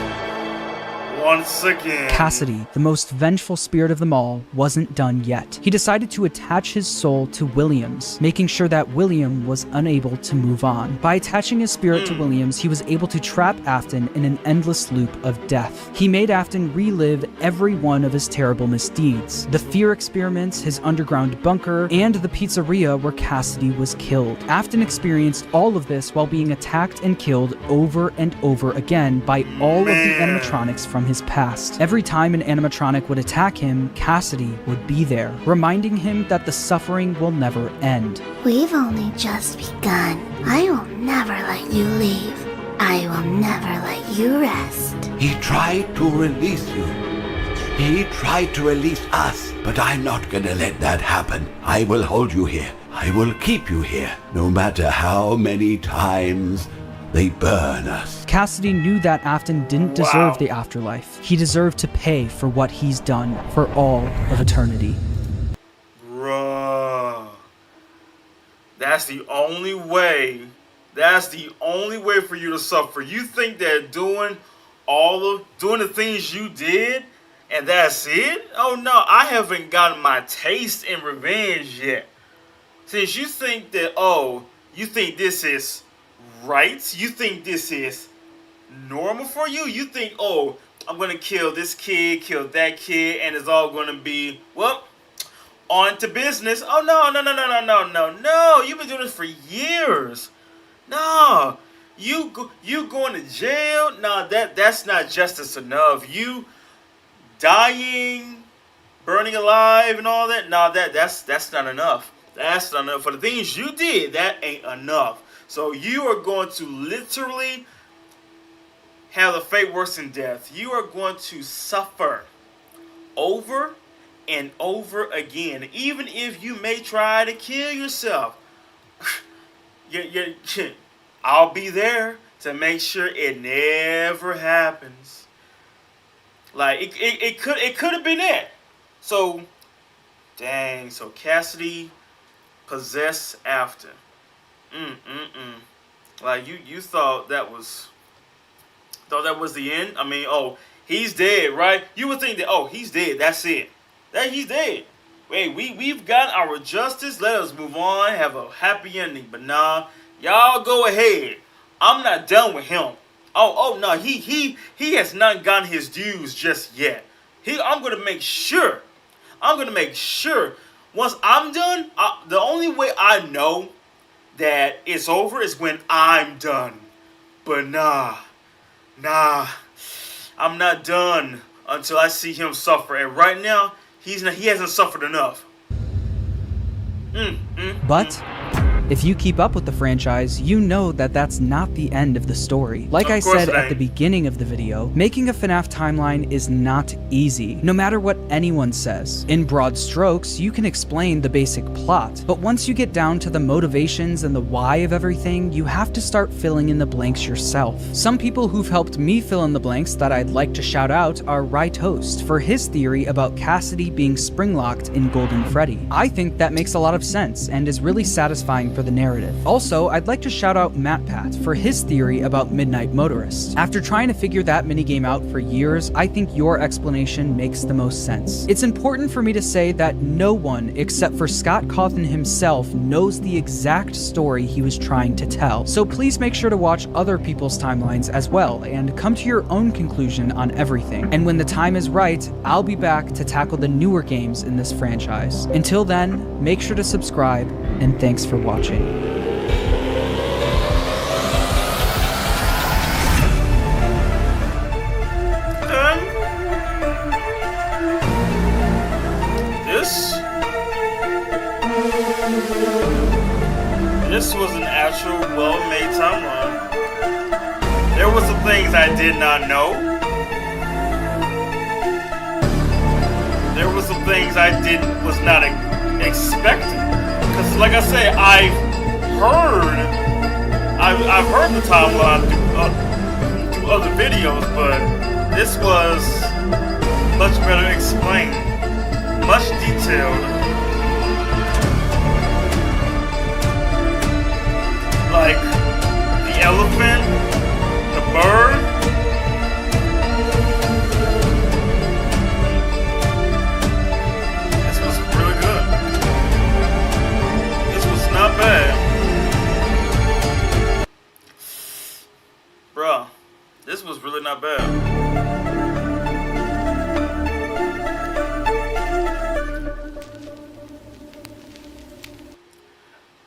Once again. Cassidy, the most vengeful spirit of them all, wasn't done yet. He decided to attach his soul to Williams, making sure that William was unable to move on. By attaching his spirit to Williams, he was able to trap Afton in an endless loop of death. He made Afton relive every one of his terrible misdeeds. The fear experiments, his underground bunker, and the pizzeria where Cassidy was killed. Afton experienced all of this while being attacked and killed over and over again by all of the animatronics from his past. Every time an animatronic would attack him, Cassidy would be there, reminding him that the suffering will never end. We've only just begun. I will never let you leave. I will never let you rest. He tried to release you. He tried to release us, but I'm not gonna let that happen. I will hold you here. I will keep you here, no matter how many times they burn us. Cassidy knew that Afton didn't deserve the afterlife. He deserved to pay for what he's done for all of eternity. Bruh. That's the only way. That's the only way for you to suffer. You think that doing the things you did and that's it? Oh no, I haven't gotten my taste in revenge yet. Since you think that, you think this is right? You think this is normal for you? You think, I'm gonna kill this kid, kill that kid, and it's all gonna be, well, on to business. Oh no. You've been doing this for years. No. You going to jail? No, that's not justice enough. You dying, burning alive and all that? No, that's not enough. That's not enough. For the things you did, that ain't enough. So you are going to literally have the fate worse than death. You are going to suffer over and over again. Even if you may try to kill yourself. I'll be there to make sure it never happens. Like, it could have been it. So, dang. So Cassidy possessed Afton. Like you thought that was the end. I mean, he's dead, right? You would think that he's dead. That's it. That he's dead. Wait, we've got our justice. Let us move on. Have a happy ending. But nah, y'all go ahead. I'm not done with him. Oh no, he has not gotten his dues just yet. I'm gonna make sure Once I'm done, the only way I know that it's over is when I'm done. But nah, I'm not done until I see him suffer. And right now, he hasn't suffered enough. But if you keep up with the franchise, you know that that's not the end of the story. Like I said at the beginning of the video, making a FNAF timeline is not easy, no matter what anyone says. In broad strokes, you can explain the basic plot, but once you get down to the motivations and the why of everything, you have to start filling in the blanks yourself. Some people who've helped me fill in the blanks that I'd like to shout out are Rytoast for his theory about Cassidy being spring-locked in Golden Freddy. I think that makes a lot of sense and is really satisfying for the narrative. Also, I'd like to shout out MattPat for his theory about Midnight Motorist. After trying to figure that minigame out for years, I think your explanation makes the most sense. It's important for me to say that no one, except for Scott Cawthon himself, knows the exact story he was trying to tell. So please make sure to watch other people's timelines as well, and come to your own conclusion on everything. And when the time is right, I'll be back to tackle the newer games in this franchise. Until then, make sure to subscribe, and thanks for watching. This was an actual well-made timeline. There were some things I did not know. There were some things I was not expecting. Because, like I said, I've heard the timeline through other videos, but this was much better explained, much detailed. Like the elephant, the bird. This was really good. This was not bad. Bruh, this was really not bad.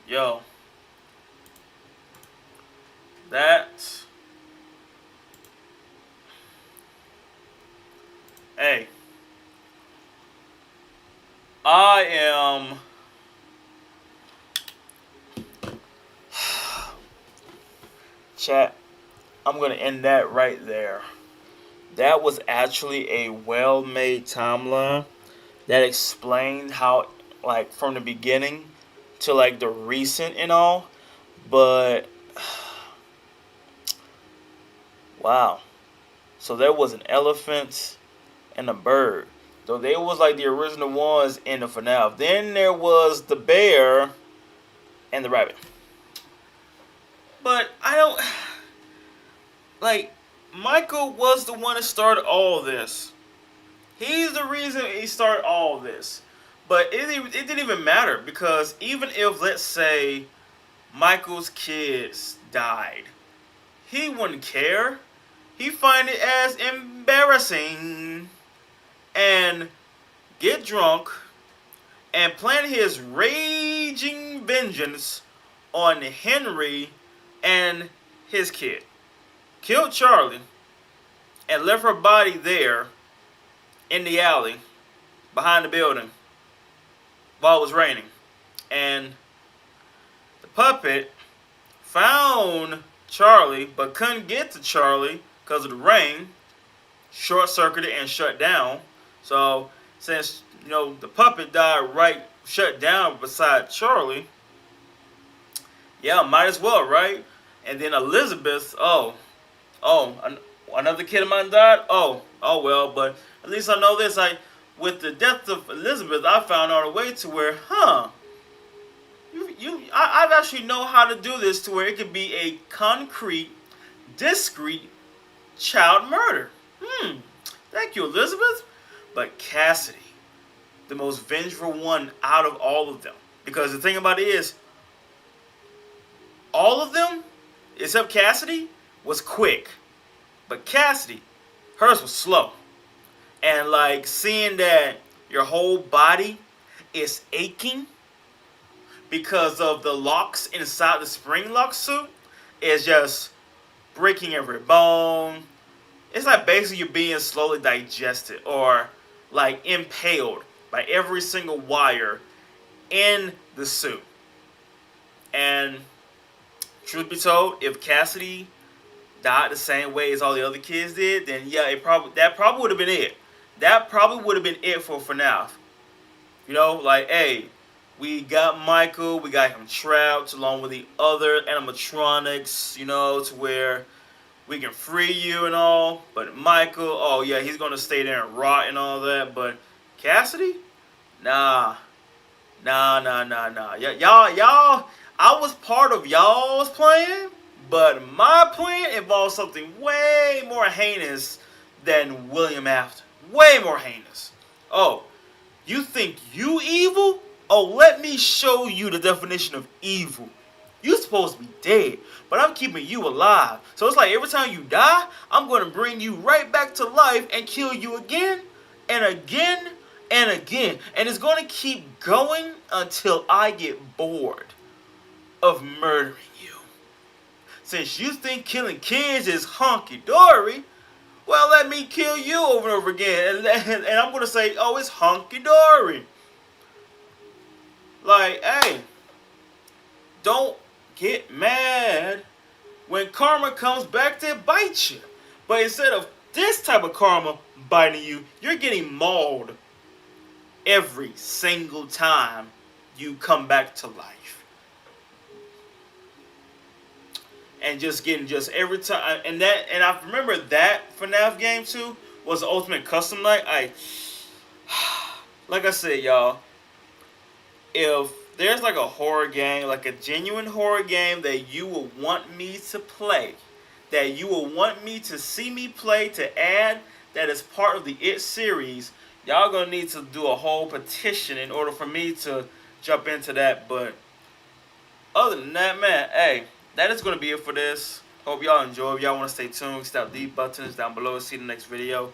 Yo. Hey, I am chat. I'm gonna end that right there. That was actually a well-made timeline that explained how, like, from the beginning to like the recent and all, but wow. So there was an elephant and a bird. So they was like the original ones in the FNAF. Then there was the bear and the rabbit. But I don't... Like, Michael was the one that started all this. He's the reason he started all this. But it didn't even matter, because even if, let's say, Michael's kids died, he wouldn't care. He find it as embarrassing and get drunk and plan his raging vengeance on Henry and his kid. Killed Charlie and left her body there in the alley behind the building while it was raining. And the puppet found Charlie but couldn't get to Charlie because of the rain, short-circuited and shut down. So since, you know, the puppet died shut down beside Charlie, yeah, might as well, right? And then Elizabeth, another kid of mine died? Oh well, but at least I know this. With the death of Elizabeth, I found out a way to where, I've actually know how to do this to where it could be a concrete, discreet child murder. Thank you, Elizabeth. But Cassidy, the most vengeful one out of all of them. Because the thing about it is, all of them, except Cassidy, was quick. But Cassidy, hers was slow. And like seeing that your whole body is aching because of the locks inside the spring lock suit. Is just breaking every bone. It's like basically you're being slowly digested or like impaled by every single wire in the suit. And truth be told, if Cassidy died the same way as all the other kids did, then yeah, that probably would have been it. That probably would have been it for FNAF. You know, like, hey, we got Michael, we got him trapped along with the other animatronics, you know, to where we can free you and all. But Michael, oh yeah, he's gonna stay there and rot and all that. But Cassidy, nah. Y'all, I was part of y'all's plan, but my plan involves something way more heinous than William Afton. Way more heinous. Oh, you think you evil? Oh, let me show you the definition of evil. You're supposed to be dead, but I'm keeping you alive. So it's like every time you die, I'm going to bring you right back to life and kill you again and again and again. And it's going to keep going until I get bored of murdering you. Since you think killing kids is honky-dory, well, let me kill you over and over again. And I'm going to say, oh, it's honky-dory. Like, hey, don't get mad when karma comes back to bite you. But instead of this type of karma biting you, you're getting mauled every single time you come back to life. And just getting just every time. And I remember that FNAF game too was the Ultimate Custom Night. Like I said, y'all, if there's like a horror game, like a genuine horror game that you will want me to play, that you will want me to see me play, to add, that is part of the It series, y'all gonna need to do a whole petition in order for me to jump into that. But other than that, man, hey, that is gonna be it for this. Hope y'all enjoy. If y'all want to stay tuned, stop the buttons down below. See the next video.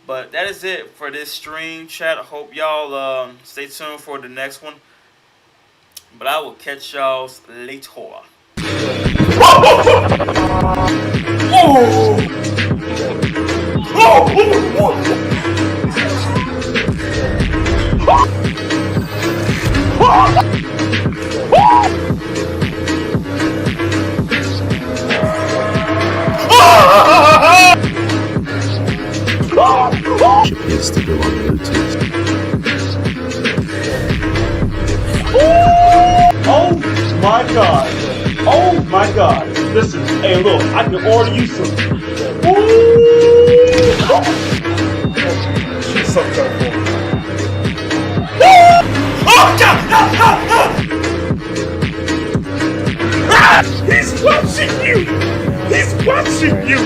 But that is it for this stream, chat. I hope y'all stay tuned for the next one. But I will catch y'all later. She appears to be on Bluetooth. Oh my god. Oh my god. Listen, hey look, I can order you some. She's so terrible. Oh god! He's watching you! He's watching you!